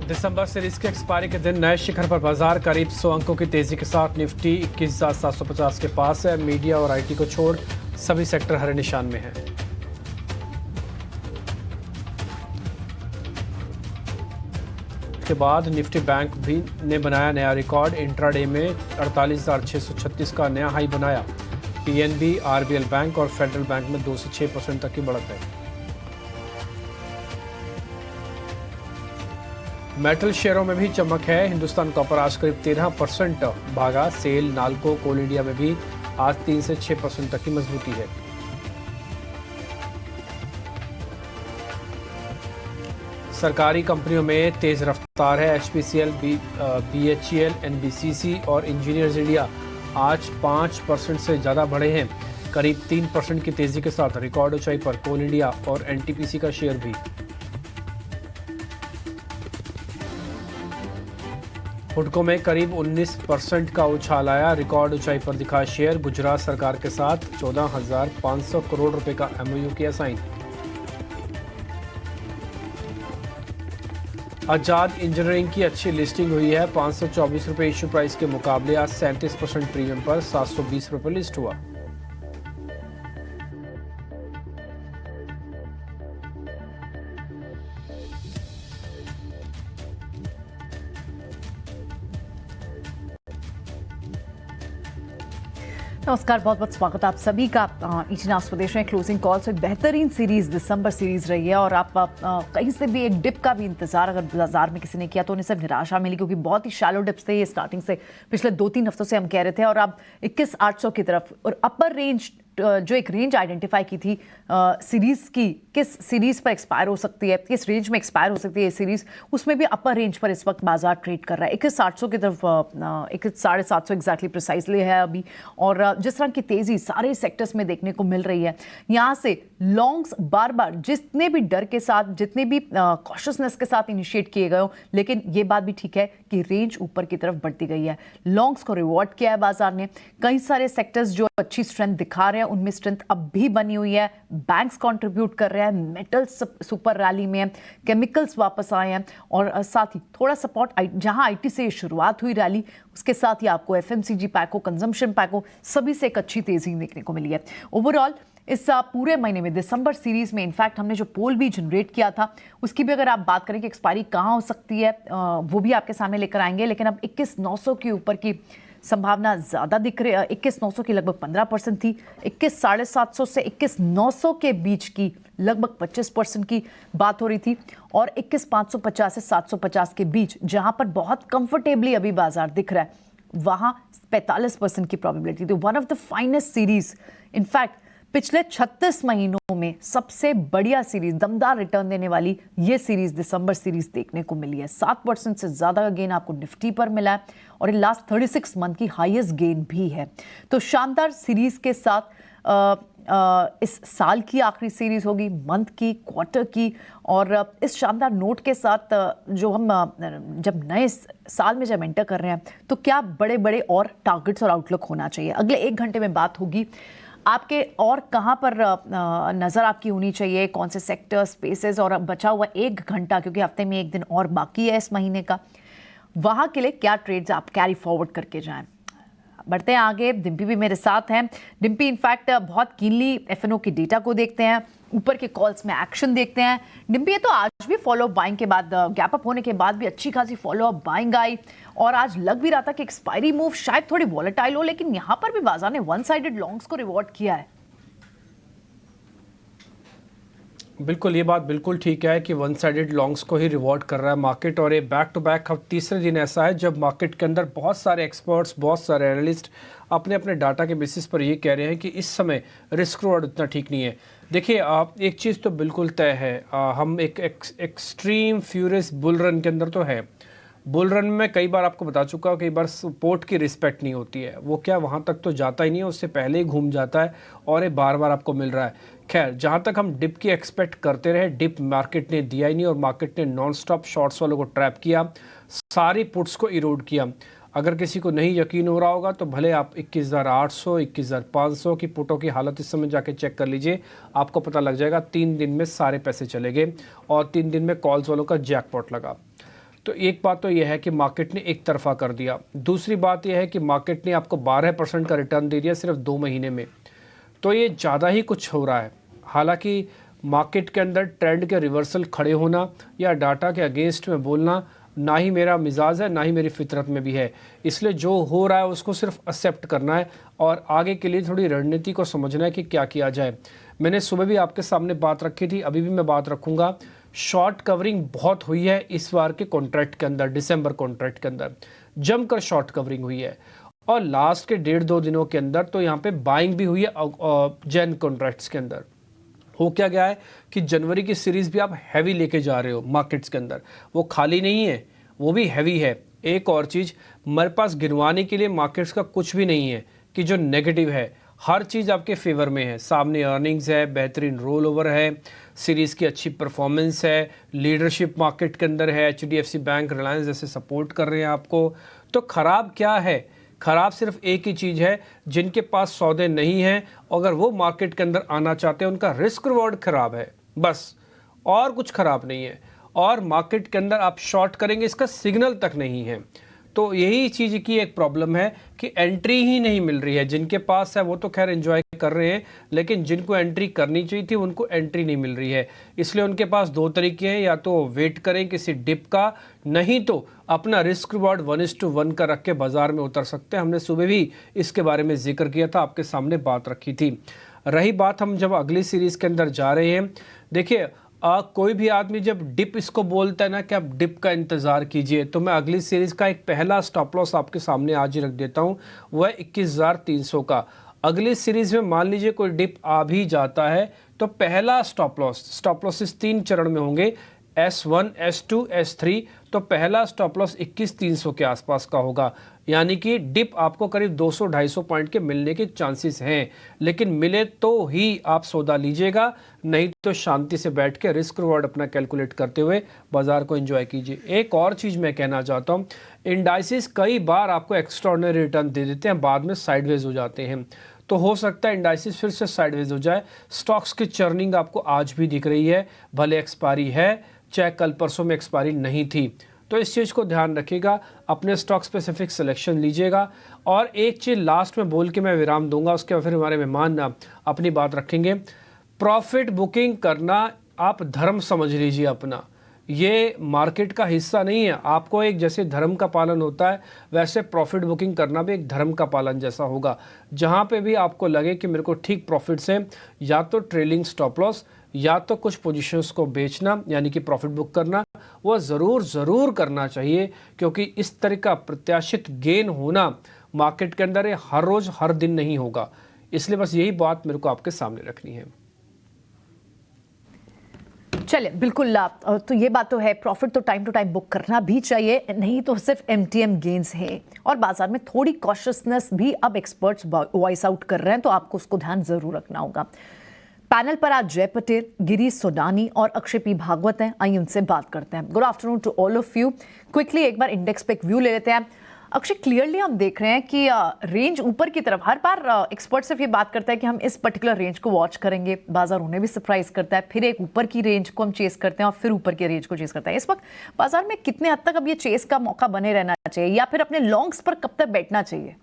दिसंबर series के expiry के दिन नए शिखर पर बाजार करीब 100 अंकों की तेजी के साथ निफ्टी 21,750 के पास है। मीडिया और आईटी को छोड़ सभी सेक्टर हरे निशान में हैं। के बाद निफ्टी बैंक भी ने बनाया नया रिकॉर्ड। इंट्राडे में 48,636 का नया हाई बनाया। पीएनबी, आरबीएल बैंक और फेडरल बैंक में 2 से 6% तक की बढ़त है। मेटल शेयरों में भी चमक है। हिंदुस्तान कॉपर आज करीब 13% भागा। सेल, नाल्को, कोल इंडिया में भी आज 3 से 6% तक की मजबूती है। सरकारी कंपनियों में तेज रफ्तार है। एचपीसीएल, बीएचईएल, एनबीसीसी और इंजीनियर्स इंडिया आज 5% से ज़्यादा बढ़े हैं। करीब 3% की तेजी के साथ रिकॉर्ड ऊंचाई पर कोल इंडिया और एनटीपीसी का शेयर भी। हुडको में करीब 19% का उछाल आया। रिकॉर्ड ऊंचाई पर दिखा शेयर। गुजरात सरकार के साथ 14,500 करोड़ रुपए का एमओयू किया साइन। आजाद इंजीनियरिंग की अच्छी लिस्टिंग हुई है। 524 रुपए इश्यू प्राइस के मुकाबले आज 37% प्रीमियम पर 720 रुपए लिस्ट हुआ। नमस्कार, बहुत बहुत स्वागत है आप सभी का इचना स्वदेश में क्लोजिंग कॉल से बेहतरीन सीरीज दिसंबर सीरीज रही है। और आप कहीं से भी एक डिप का भी इंतजार अगर बाजार में किसी ने किया तो उन्हें सिर्फ निराशा मिली, क्योंकि बहुत ही शैलो डिप्स थे ये स्टार्टिंग से। पिछले 2-3 हफ्तों से हम कह रहे थे और अब 21,800 की तरफ और अपर रेंज जो एक रेंज आइडेंटिफाई की थी सीरीज की, किस सीरीज पर एक्सपायर हो सकती है, किस रेंज में एक्सपायर हो सकती है ये सीरीज, उसमें भी अपर रेंज पर इस वक्त बाजार ट्रेड कर रहा है। 21,800 की तरफ 21,750 एग्जैक्टली प्रिसाइजली है अभी। और जिस तरह की तेजी सारे सेक्टर्स में देखने को मिल रही है, यहाँ से लॉन्ग्स बार बार जितने भी डर के साथ, जितने भी कॉशियसनेस के साथ इनिशिएट किए गए हो, लेकिन ये बात भी ठीक है कि रेंज ऊपर की तरफ बढ़ती गई है। लॉन्ग्स को रिवॉर्ड किया है बाजार ने। कई सारे सेक्टर्स जो अच्छी स्ट्रेंथ दिखा रहे हैं उनमें स्ट्रेंथ अब भी बनी हुई है। बैंक्स कंट्रीब्यूट कर रहे हैं, मेटल्स सुपर रैली में है, केमिकल्स वापस आए हैं और साथ ही थोड़ा सपोर्ट जहां आईटी से शुरुआत हुई रैली, उसके साथ ही आपको एफएमसीजी पैको, कंजम्पशन पैको, सभी से एक अच्छी तेजी देखने को मिली है। ओवरऑल इस पूरे महीने में दिसंबर सीरीज में इनफैक्ट हमने जो पोल भी जनरेट किया था उसकी भी अगर आप बात करें कि एक्सपायरी कहाँ हो सकती है वो भी आपके सामने लेकर आएंगे। लेकिन अब 21,900 के ऊपर की संभावना ज़्यादा दिख रही है। 21,900 की लगभग 15% थी। 21,750 से 21,900 के बीच की लगभग 25% की बात हो रही थी। और 21,550 से 750 के बीच जहां पर बहुत कंफर्टेबली अभी बाजार दिख रहा है, वहां 45% की प्रोबेबिलिटी थी। One of the finest series, in fact पिछले 36 महीनों में सबसे बढ़िया सीरीज, दमदार रिटर्न देने वाली ये सीरीज दिसंबर सीरीज देखने को मिली है। 7% से ज्यादा का गेन आपको निफ्टी पर मिला है और ये लास्ट 36 मंथ की हाईएस्ट गेन भी है। तो शानदार सीरीज के साथ इस साल की आखिरी सीरीज होगी, मंथ की, क्वार्टर की। और इस शानदार नोट के साथ जो हम जब नए साल में जब एंटर कर रहे हैं तो क्या बड़े बड़े और टारगेट्स और आउटलुक होना चाहिए। अगले 1 घंटे में बात होगी आपके और कहाँ पर नज़र आपकी होनी चाहिए, कौन से सेक्टर, स्पेसेस, और बचा हुआ 1 घंटा क्योंकि हफ्ते में 1 दिन और बाकी है इस महीने का, वहाँ के लिए क्या ट्रेड्स आप कैरी फॉरवर्ड करके जाएं। बढ़ते हैं आगे। डिम्पी भी मेरे साथ हैं। डिम्पी इनफैक्ट बहुत कीनली एफएनओ की डेटा को देखते हैं, ऊपर के कॉल्स में एक्शन देखते हैं। डिम्पी, ये तो आज भी फॉलो अप बाइंग के बाद, गैप अप होने के बाद भी अच्छी खासी फॉलो अप बाइंग आई और आज लग भी रहा था कि एक्सपायरी मूव शायद थोड़ी वॉलेटाइल हो, लेकिन यहां पर भी बाजार ने वन साइडेड लॉन्ग्स को रिवॉर्ड किया है। बिल्कुल, ये बात बिल्कुल ठीक है कि वन साइडेड लॉन्ग्स को ही रिवॉर्ड कर रहा है मार्केट। और ये बैक टू बैक अब तीसरे दिन ऐसा है जब मार्केट के अंदर बहुत सारे एक्सपर्ट्स, बहुत सारे एनालिस्ट अपने अपने डाटा के बेसिस पर ये कह रहे हैं कि इस समय रिस्क रिवॉर्ड उतना ठीक नहीं है। देखिए, आप एक चीज़ तो बिल्कुल तय है, हम एक एक्सट्रीम फ्यूरियस बुल रन के अंदर तो है। बुल रन में कई बार आपको बता चुका हूँ, कई बार सपोर्ट की रिस्पेक्ट नहीं होती है। वो क्या वहाँ तक तो जाता ही नहीं है, उससे पहले ही घूम जाता है और ये बार बार आपको मिल रहा है। खैर, जहाँ तक हम डिप की एक्सपेक्ट करते रहे, डिप मार्केट ने दिया ही नहीं और मार्केट ने नॉन स्टॉप शॉर्ट्स वालों को ट्रैप किया, सारी पुट्स को इरोड किया। अगर किसी को नहीं यकीन हो रहा होगा तो भले आप 21,800, 21,500 की पुटों की हालत इस समय जाके चेक कर लीजिए, आपको पता लग जाएगा 3 दिन में सारे पैसे चले गए और 3 दिन में कॉल्स वालों का जैकपॉट लगा। तो एक बात तो यह है कि मार्केट ने एक तरफा कर दिया। दूसरी बात यह है कि मार्केट ने आपको 12% का रिटर्न दे दिया सिर्फ 2 महीने में, तो ये ज़्यादा ही कुछ हो रहा है। हालांकि मार्केट के अंदर ट्रेंड के रिवर्सल खड़े होना या डाटा के अगेंस्ट में बोलना ना ही मेरा मिजाज है, ना ही मेरी फितरत में भी है। इसलिए जो हो रहा है उसको सिर्फ एक्सेप्ट करना है और आगे के लिए थोड़ी रणनीति को समझना है कि क्या किया जाए। मैंने सुबह भी आपके सामने बात रखी थी, अभी भी मैं बात रखूँगा। शॉर्ट कवरिंग बहुत हुई है इस बार के कॉन्ट्रैक्ट के अंदर, दिसंबर कॉन्ट्रैक्ट के अंदर जमकर शॉर्ट कवरिंग हुई है। और लास्ट के 1.5-2 दिनों के अंदर तो यहाँ पे बाइंग भी हुई है जैन कॉन्ट्रैक्ट्स के अंदर। हो क्या गया है कि जनवरी की सीरीज भी आप हैवी लेके जा रहे हो मार्केट्स के अंदर, वो खाली नहीं है, वो भी हैवी है। एक और चीज़ मेरे पास गिनवाने के लिए मार्केट्स का कुछ भी नहीं है कि जो नेगेटिव है, हर चीज़ आपके फेवर में है। सामने अर्निंग्स है, बेहतरीन रोल ओवर है, सीरीज़ की अच्छी परफॉर्मेंस है, लीडरशिप मार्केट के अंदर है, HDFC बैंक, रिलायंस जैसे सपोर्ट कर रहे हैं आपको। तो ख़राब क्या है? ख़राब सिर्फ एक ही चीज़ है, जिनके पास सौदे नहीं हैं अगर वो मार्केट के अंदर आना चाहते हैं उनका रिस्क रिवॉर्ड ख़राब है, बस, और कुछ ख़राब नहीं है। और मार्केट के अंदर आप शॉर्ट करेंगे इसका सिग्नल तक नहीं है। तो यही चीज़ की एक प्रॉब्लम है कि एंट्री ही नहीं मिल रही है। जिनके पास है वो तो खैर एंजॉय कर रहे हैं, लेकिन जिनको एंट्री करनी चाहिए थी उनको एंट्री नहीं मिल रही है। इसलिए उनके पास 2 तरीके हैं, या तो वेट करें किसी डिप का, नहीं तो अपना रिस्क रिवॉर्ड 1:1 का रख के बाजार में उतर सकते हैं। हमने सुबह भी इसके बारे में जिक्र किया था, आपके सामने बात रखी थी। रही बात हम जब अगली सीरीज़ के अंदर जा रहे हैं, देखिए कोई भी आदमी जब डिप इसको बोलता है ना कि आप डिप का इंतज़ार कीजिए, तो मैं अगली सीरीज़ का एक पहला स्टॉप लॉस आपके सामने आज ही रख देता हूँ, वह 21,300 का। अगली सीरीज़ में मान लीजिए कोई डिप आ भी जाता है तो पहला स्टॉप लॉसेस 3 चरण में होंगे, S1, S2, S3। तो पहला स्टॉप लॉस 21,300 के आसपास का होगा, यानी कि डिप आपको करीब 200-250 पॉइंट के मिलने के चांसेस हैं। लेकिन मिले तो ही आप सौदा लीजिएगा, नहीं तो शांति से बैठ के रिस्क रिवॉर्ड अपना कैलकुलेट करते हुए बाजार को एंजॉय कीजिए। एक और चीज़ मैं कहना चाहता हूँ, इंडाइसिस कई बार आपको एक्स्ट्राऑर्डिनरी रिटर्न दे देते हैं, बाद में साइडवेज हो जाते हैं। तो हो सकता है इंडाइसिस फिर से साइडवेज हो जाए। स्टॉक्स की चर्निंग आपको आज भी दिख रही है, भले एक्सपायरी है चाहे कल परसों में एक्सपायरी नहीं थी। तो इस चीज़ को ध्यान रखिएगा, अपने स्टॉक स्पेसिफिक सिलेक्शन लीजिएगा। और एक चीज़ लास्ट में बोल के मैं विराम दूंगा, उसके बाद फिर हमारे मेहमान अपनी बात रखेंगे। प्रॉफिट बुकिंग करना आप धर्म समझ लीजिए अपना, ये मार्केट का हिस्सा नहीं है। आपको एक जैसे धर्म का पालन होता है, वैसे प्रॉफिट बुकिंग करना भी एक धर्म का पालन जैसा होगा। जहाँ पे भी आपको लगे कि मेरे को ठीक प्रॉफिट से या तो ट्रेलिंग स्टॉप लॉस या तो कुछ पोजीशंस को बेचना यानी कि प्रॉफिट बुक करना, वो ज़रूर करना चाहिए, क्योंकि इस तरह का प्रत्याशित गेन होना मार्केट के अंदर हर रोज़ हर दिन नहीं होगा। इसलिए बस यही बात मेरे को आपके सामने रखनी है। चलिए, बिल्कुल। तो ये बात तो है, प्रॉफिट तो टाइम टू टाइम बुक करना भी चाहिए, नहीं तो सिर्फ MTM गेन्स है। और बाजार में थोड़ी कॉशियसनेस भी अब एक्सपर्ट्स वॉइस आउट कर रहे हैं, तो आपको उसको ध्यान जरूर रखना होगा। पैनल पर आज जय पटेल, गिरीश सोडानी और अक्षय पी भागवत हैं। आइए उनसे बात करते हैं। Good afternoon to all of you. Quickly एक बार इंडेक्स पे एक व्यू ले लेते हैं। अक्षय, क्लियरली हम देख रहे हैं कि रेंज ऊपर की तरफ, हर बार एक्सपर्ट सिर्फ ये बात करता है कि हम इस पर्टिकुलर रेंज को वॉच करेंगे, बाजार उन्हें भी सरप्राइज करता है, फिर एक ऊपर की रेंज को हम चेस करते हैं और फिर ऊपर की रेंज को चेस करते हैं। इस वक्त बाजार में कितने हद तक अब ये चेस का मौका बने रहना चाहिए, या फिर अपने लॉन्ग्स पर कब तक बैठना चाहिए?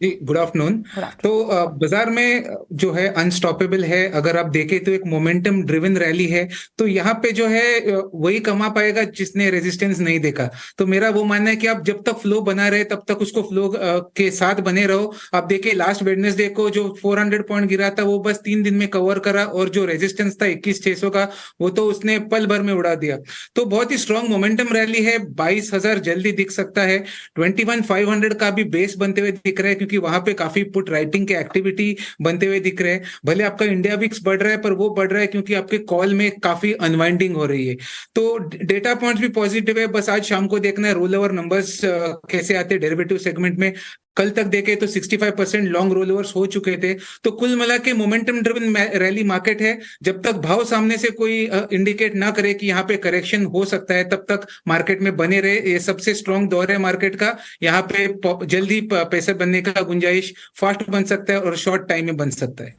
जी, गुड आफ्टरनून। तो बाजार में जो है अनस्टॉपेबल है। अगर आप देखें तो एक मोमेंटम ड्रिवन रैली है, तो यहाँ पे जो है वही कमा पाएगा जिसने रेजिस्टेंस नहीं देखा। तो मेरा वो मानना है कि आप जब तक फ्लो बना रहे तब तक उसको फ्लो के साथ बने रहो। आप देखिए लास्ट वेडनेसडे को जो 400 पॉइंट गिरा था वो बस 3 दिन में कवर करा, और जो रेजिस्टेंस था 21,600 का वो तो उसने पल भर में उड़ा दिया। तो बहुत ही स्ट्रॉन्ग मोमेंटम रैली है। 22,000 जल्दी दिख सकता है। 21,500 का भी बेस बनते हुए दिख रहा है, क्योंकि वहां पे काफी पुट राइटिंग के एक्टिविटी बनते हुए दिख रहे हैं। भले आपका इंडिया विक्स बढ़ रहा है, पर वो बढ़ रहा है क्योंकि आपके कॉल में काफी अनवाइंडिंग हो रही है। तो डेटा पॉइंट्स भी पॉजिटिव है। बस आज शाम को देखना है रोल ओवर नंबर्स कैसे आते हैं डेरिवेटिव सेगमेंट में। कल तक देखे तो 65% लॉन्ग रोल ओवर्स हो चुके थे। तो कुल मिला के मोमेंटम ड्रिवन रैली मार्केट है। जब तक भाव सामने से कोई इंडिकेट ना करे कि यहाँ पे करेक्शन हो सकता है, तब तक मार्केट में बने रहे। ये सबसे स्ट्रॉन्ग दौर है मार्केट का। यहाँ पे जल्दी पैसे बनने का गुंजाइश फास्ट बन सकता है और शॉर्ट टाइम में बन सकता है।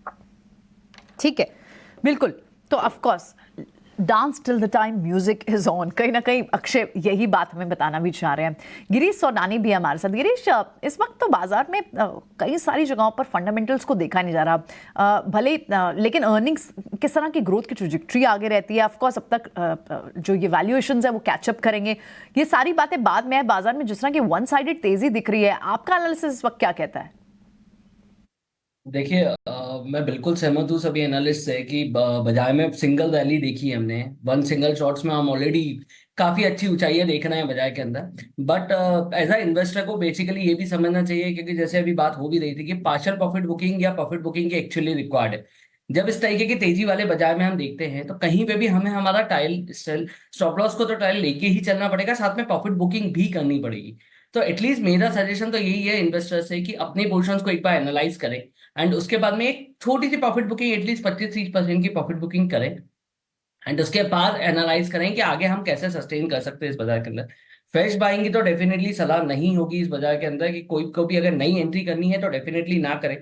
ठीक है, बिल्कुल। तो of course dance till the time music is on, कहीं ना कहीं अक्षय यही बात हमें बताना भी चाह रहे हैं। गिरीश सोनानी भी हमारे साथ। गिरीश, इस वक्त तो बाजार में कई सारी जगहों पर फंडामेंटल्स को देखा नहीं जा रहा, भले लेकिन अर्निंग्स किस तरह की ग्रोथ की ट्रैजेक्टरी आगे रहती है। ऑफकोर्स अब तक जो ये वैल्यूएशंस है वो कैचअप करेंगे, ये सारी बातें बाद में है। बाजार में जिस तरह की वन साइडेड तेजी दिख रही है, आपका एनालिसिस इस वक्त क्या कहता है? देखिए, मैं बिल्कुल सहमत हूँ सभी एनालिस्ट से कि बाजार में सिंगल रैली देखी है हमने। वन सिंगल शॉट्स में हम ऑलरेडी काफी अच्छी ऊंचाइयां देख रहे हैं बाजार के अंदर। बट एज अ इन्वेस्टर को बेसिकली ये भी समझना चाहिए, क्योंकि जैसे अभी बात हो भी रही थी कि पार्शियल प्रॉफिट बुकिंग या प्रॉफिट बुकिंग की एक्चुअली रिक्वायर्ड है। जब इस तरीके की तेजी वाले बाजार में हम देखते हैं तो कहीं पे भी हमें हमारा टाइल स्टॉप लॉस को तो टाइल लेके ही चलना पड़ेगा, साथ में प्रॉफिट बुकिंग भी करनी पड़ेगी। तो एटलीस्ट मेरा सजेशन तो यही है इन्वेस्टर से कि अपनी पोर्शंस को एक बार एनालाइज करें एंड उसके बाद में एक छोटी सी प्रॉफिट बुकिंग एटलीस्ट 25-30% की प्रॉफिट बुकिंग करें एंड उसके बाद एनालाइज करें कि आगे हम कैसे सस्टेन कर सकते हैं इस बाजार के अंदर। फ्रेश बाइंग की तो डेफिनेटली सलाह नहीं होगी इस बाजार के अंदर, कि कोई को भी अगर नई एंट्री करनी है तो डेफिनेटली ना करें।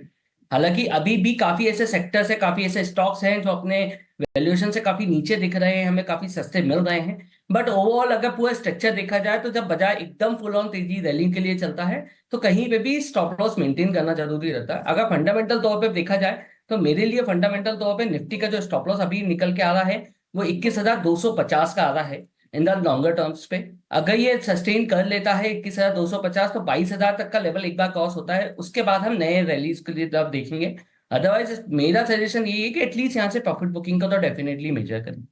हालांकि अभी भी काफी ऐसे सेक्टर्स है, काफी ऐसे स्टॉक्स हैं जो अपने वैल्यूएशन से काफी नीचे दिख रहे हैं, हमें काफी सस्ते मिल रहे हैं। बट ओवरऑल अगर पूरा स्ट्रक्चर देखा जाए तो जब बाजार एकदम फुल ऑन तेजी रैली के लिए चलता है तो कहीं पे भी स्टॉप लॉस मेंटेन करना जरूरी रहता है। अगर फंडामेंटल तौर पे देखा जाए तो मेरे लिए फंडामेंटल तौर पे निफ्टी का जो स्टॉप लॉस अभी निकल के आ रहा है वो 21,250 का आ रहा है इन द लॉन्गर टर्म्स पे। अगर ये सस्टेन कर लेता है 21,250 तो 22,000 तक का लेवल एक बार क्रॉस होता है, उसके बाद हम नए रैलीज के लिए तब देखेंगे। अदरवाइज मेरा सजेशन ये है कि एटलीस्ट यहाँ से प्रॉफिट बुकिंग का तो डेफिनेटली मेजर करें।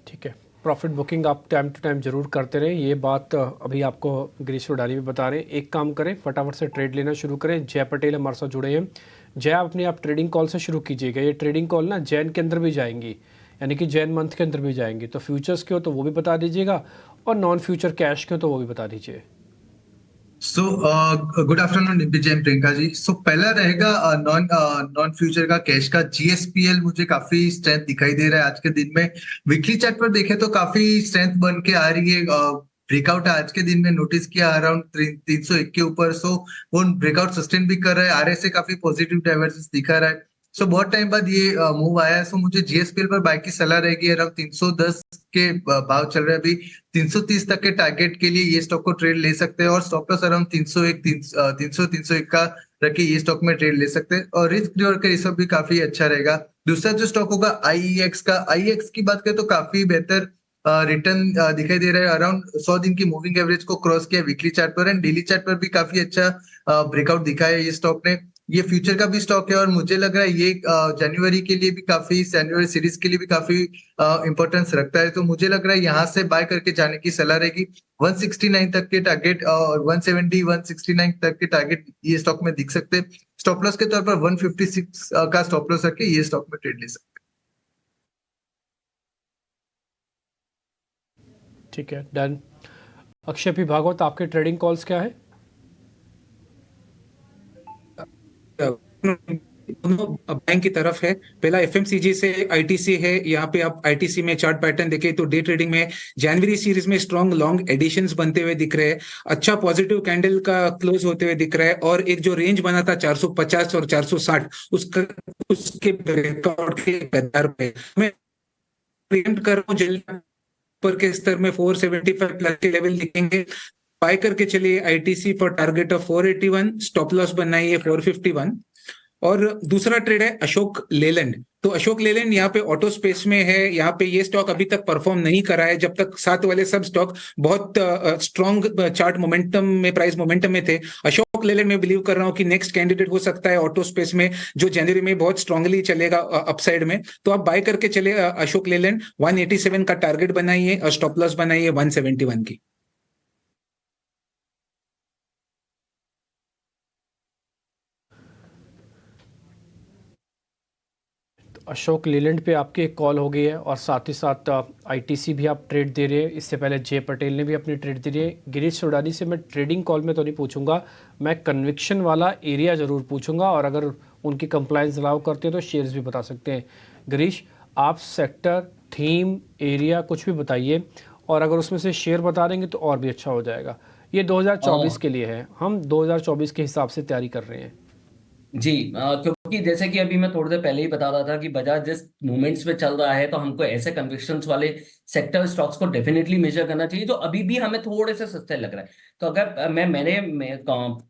ठीक है, प्रॉफिट बुकिंग आप टाइम टू टाइम जरूर करते रहें। ये बात अभी आपको गिरीश सोडानी भी बता रहे हैं। एक काम करें, फटाफट से ट्रेड लेना शुरू करें। जय पटेल हमारे साथ जुड़े हैं। जय, आप ट्रेडिंग कॉल से शुरू कीजिएगा। ये ट्रेडिंग कॉल ना जैन के अंदर भी जाएंगी, यानी कि जैन मंथ के अंदर भी जाएंगी। तो फ्यूचर्स के हो तो वो भी बता दीजिएगा, और नॉन फ्यूचर कैश के हो तो वो भी बता दीजिए। सो गुड आफ्टरनून विजय प्रियंका जी। सो पहला रहेगा नॉन फ्यूचर का कैश का जीएसपीएल। मुझे काफी स्ट्रेंथ दिखाई दे रहा है आज के दिन में। वीकली चार्ट पर देखें तो काफी स्ट्रेंथ बन के आ रही है। ब्रेकआउट आज के दिन में नोटिस किया अराउंड 301 के ऊपर। सो वो ब्रेकआउट सस्टेन भी कर रहा है। आरएसए काफी पॉजिटिव डाइवर्जेंस दिखा रहा है। सो बहुत टाइम बाद ये मूव आया है। सो मुझे जीएसपीएल पर बाय की सलाह रहेगी। अराउंड 310 के भाव चल रहे हैं अभी। 330 तक के टारगेट के लिए ये स्टॉक को ट्रेड ले सकते हैं, और स्टॉप लॉस अराउंड 301 का रख के ये स्टॉक में ट्रेड ले सकते हैं, और रिस्क रिवॉर्ड का रिसर्व भी काफी अच्छा रहेगा। दूसरा जो स्टॉक होगा आईईएक्स का। आईईएक्स की बात करें तो काफी बेहतर रिटर्न दिखाई दे रहा है। अराउंड 100 दिन की मूविंग एवरेज को क्रॉस किया वीकली चार्ट पर, एंड डेली चार्ट पर भी काफी अच्छा ब्रेकआउट दिखाया है ये स्टॉक ने। ये फ्यूचर का भी स्टॉक है, और मुझे लग रहा है ये जनवरी के लिए भी काफी, जनवरी सीरीज के लिए भी काफी इंपॉर्टेंस रखता है। तो मुझे लग रहा है यहाँ से बाय करके जाने की सलाह रहेगी। 169 तक के टारगेट और 170 169 तक के टारगेट ये स्टॉक में दिख सकते हैं। स्टॉप लॉस के तौर पर 156 का स्टॉप लॉस रख के ये स्टॉक में ट्रेड ले सकते हैं। ठीक है, डन। अक्षय पी भागवत, आपके ट्रेडिंग कॉल्स क्या है? बैंक की तरफ है। पहला एफएमसीजी से आईटीसी है। यहाँ पे आप आईटीसी में चार्ट पैटर्न देखें तो डे ट्रेडिंग में जनवरी सीरीज में स्ट्रॉन्ग लॉन्ग एडिशंस बनते हुए दिख रहे हैं। अच्छा पॉजिटिव कैंडल का क्लोज होते हुए दिख रहा है, और एक जो रेंज बना था 450 और 460 उसके ब्रेकआउट के कतार पे मैं प्रिएम्प्ट कर रहा हूँ। जल्दी पर के स्तर में 475 प्लस के लेवल दिखेंगे। बाय करके चलिए ITC for target of 481, stop loss बनाइए 451। और दूसरा ट्रेड है अशोक लेलैंड। तो अशोक लेलैंड यहाँ पे ऑटो स्पेस में है। यहाँ पे ये स्टॉक अभी तक परफॉर्म नहीं करा है, जब तक साथ वाले सब स्टॉक बहुत स्ट्रॉन्ग चार्ट मोमेंटम में, प्राइस मोमेंटम में थे। अशोक लेलैंड में बिलीव कर रहा हूँ कि नेक्स्ट कैंडिडेट हो सकता है ऑटो स्पेस में, जो जनवरी में बहुत स्ट्रांगली चलेगा अपसाइड में। तो आप बाय करके चले अशोक लेलैंड। 187 का टारगेट बनाइए और स्टॉप लॉस बनाइए 171 की। अशोक लेलैंड पे आपकी एक कॉल हो गई है, और साथ ही साथ आईटीसी भी आप ट्रेड दे रहे हैं। इससे पहले जय पटेल ने भी अपनी ट्रेड दे रही है। गिरीश सोडानी से मैं ट्रेडिंग कॉल में तो नहीं पूछूंगा, मैं कन्विक्शन वाला एरिया ज़रूर पूछूंगा, और अगर उनकी कंप्लायंस अलाउ करते हैं तो शेयर्स भी बता सकते हैं। गिरीश, आप सेक्टर, थीम, एरिया कुछ भी बताइए, और अगर उसमें से शेयर बता देंगे तो और भी अच्छा हो जाएगा। ये 2024 के लिए है, हम 2024 के हिसाब से तैयारी कर रहे हैं। जी, क्योंकि जैसे कि अभी मैं थोड़ी देर पहले ही बता रहा था कि बाजार जिस मूवमेंट्स में चल रहा है, तो हमको ऐसे कन्विक्शंस वाले सेक्टर स्टॉक्स को डेफिनेटली मेजर करना चाहिए जो अभी भी हमें थोड़े से सस्ते लग रहे हैं। तो अगर मैं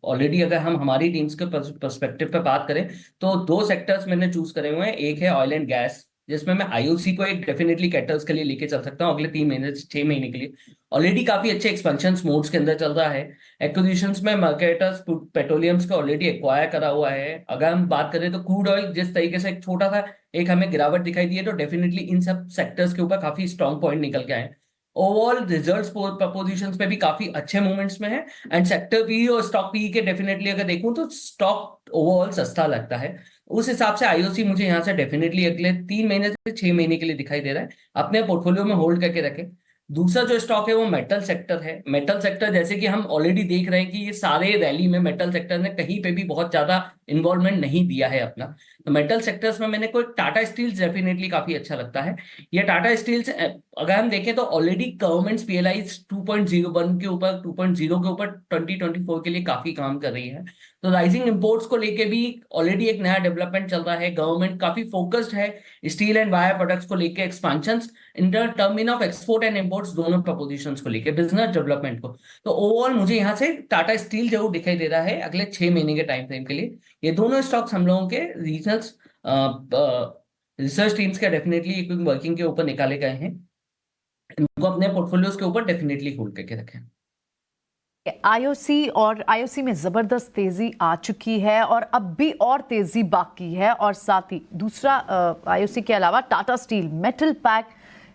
ऑलरेडी अगर हम हमारी टीम्स के पर्सपेक्टिव पे बात करें, तो दो सेक्टर्स मैंने चूज करे हुए हैं। एक है ऑयल एंड गैस, जिसमें मैं आईओसी को एक डेफिनेटली कैटर्स के लिए लेके चल सकता हूँ अगले 3 महीने से 6 महीने के लिए। ऑलरेडी काफी अच्छे एक्सपेंशन मोड्स के अंदर चल रहा है। एक्विजिशंस में मार्केटर्स पेट्रोलियम्स का ऑलरेडी एक्वायर करा हुआ है। अगर हम बात करें तो क्रूड ऑयल जिस तरीके से एक छोटा सा एक हमें गिरावट दिखाई दी है, तो डेफिनेटली इन सब सेक्टर्स के ऊपर काफी स्ट्रॉन्ग पॉइंट निकल के आए। ओवरऑल रिजल्ट्स प्रपोजिशंस पे भी काफी अच्छे मूवमेंट्स में है। एंड सेक्टर पी और स्टॉक पी के डेफिनेटली अगर देखूं तो स्टॉक ओवरऑल सस्ता लगता है। उस हिसाब से आईओसी मुझे यहाँ से डेफिनेटली अगले 3 महीने से 6 महीने के लिए दिखाई दे रहा है, अपने पोर्टफोलियो में होल्ड करके रखें। दूसरा जो स्टॉक है वो मेटल सेक्टर है। मेटल सेक्टर जैसे कि हम ऑलरेडी देख रहे हैं कि ये सारे रैली में मेटल सेक्टर ने कहीं पे भी बहुत ज्यादा इन्वॉल्वमेंट नहीं दिया है अपना। तो मेटल सेक्टर्स में मैंने कोई टाटा स्टील्स डेफिनेटली काफी अच्छा लगता है। ये टाटा स्टील्स अगर हम देखें तो ऑलरेडी गवर्नमेंट पीएलआई 2.01 के ऊपर 2.0 के ऊपर 2024 के लिए काफी काम कर रही है। तो राइजिंग इंपोर्ट्स को लेके भी ऑलरेडी एक नया डेवलपमेंट चल रहा है। गवर्नमेंट काफी फोकस्ड है स्टील एंड वायर प्रोडक्ट्स को लेके expansions in the term of export and imports दोनों प्रपोजिशंस को लेके बिजनेस डेवलपमेंट को। तो ओवरऑल मुझे यहाँ से टाटा स्टील जरूर दिखाई दे रहा है अगले 6 महीने के टाइम फ्रेम के लिए। ये दोनों स्टॉक्स हम लोगों के रीजनल रिसर्च टीम्स के डेफिनेटली वर्किंग के ऊपर निकाले गए हैं। इनको अपने पोर्टफोलियोज के ऊपर डेफिनेटली होल्ड करके रखें। आईओसी में जबरदस्त तेजी आ चुकी है और अब भी और तेजी बाकी है। और साथ ही दूसरा आईओसी के अलावा टाटा स्टील, मेटल पैक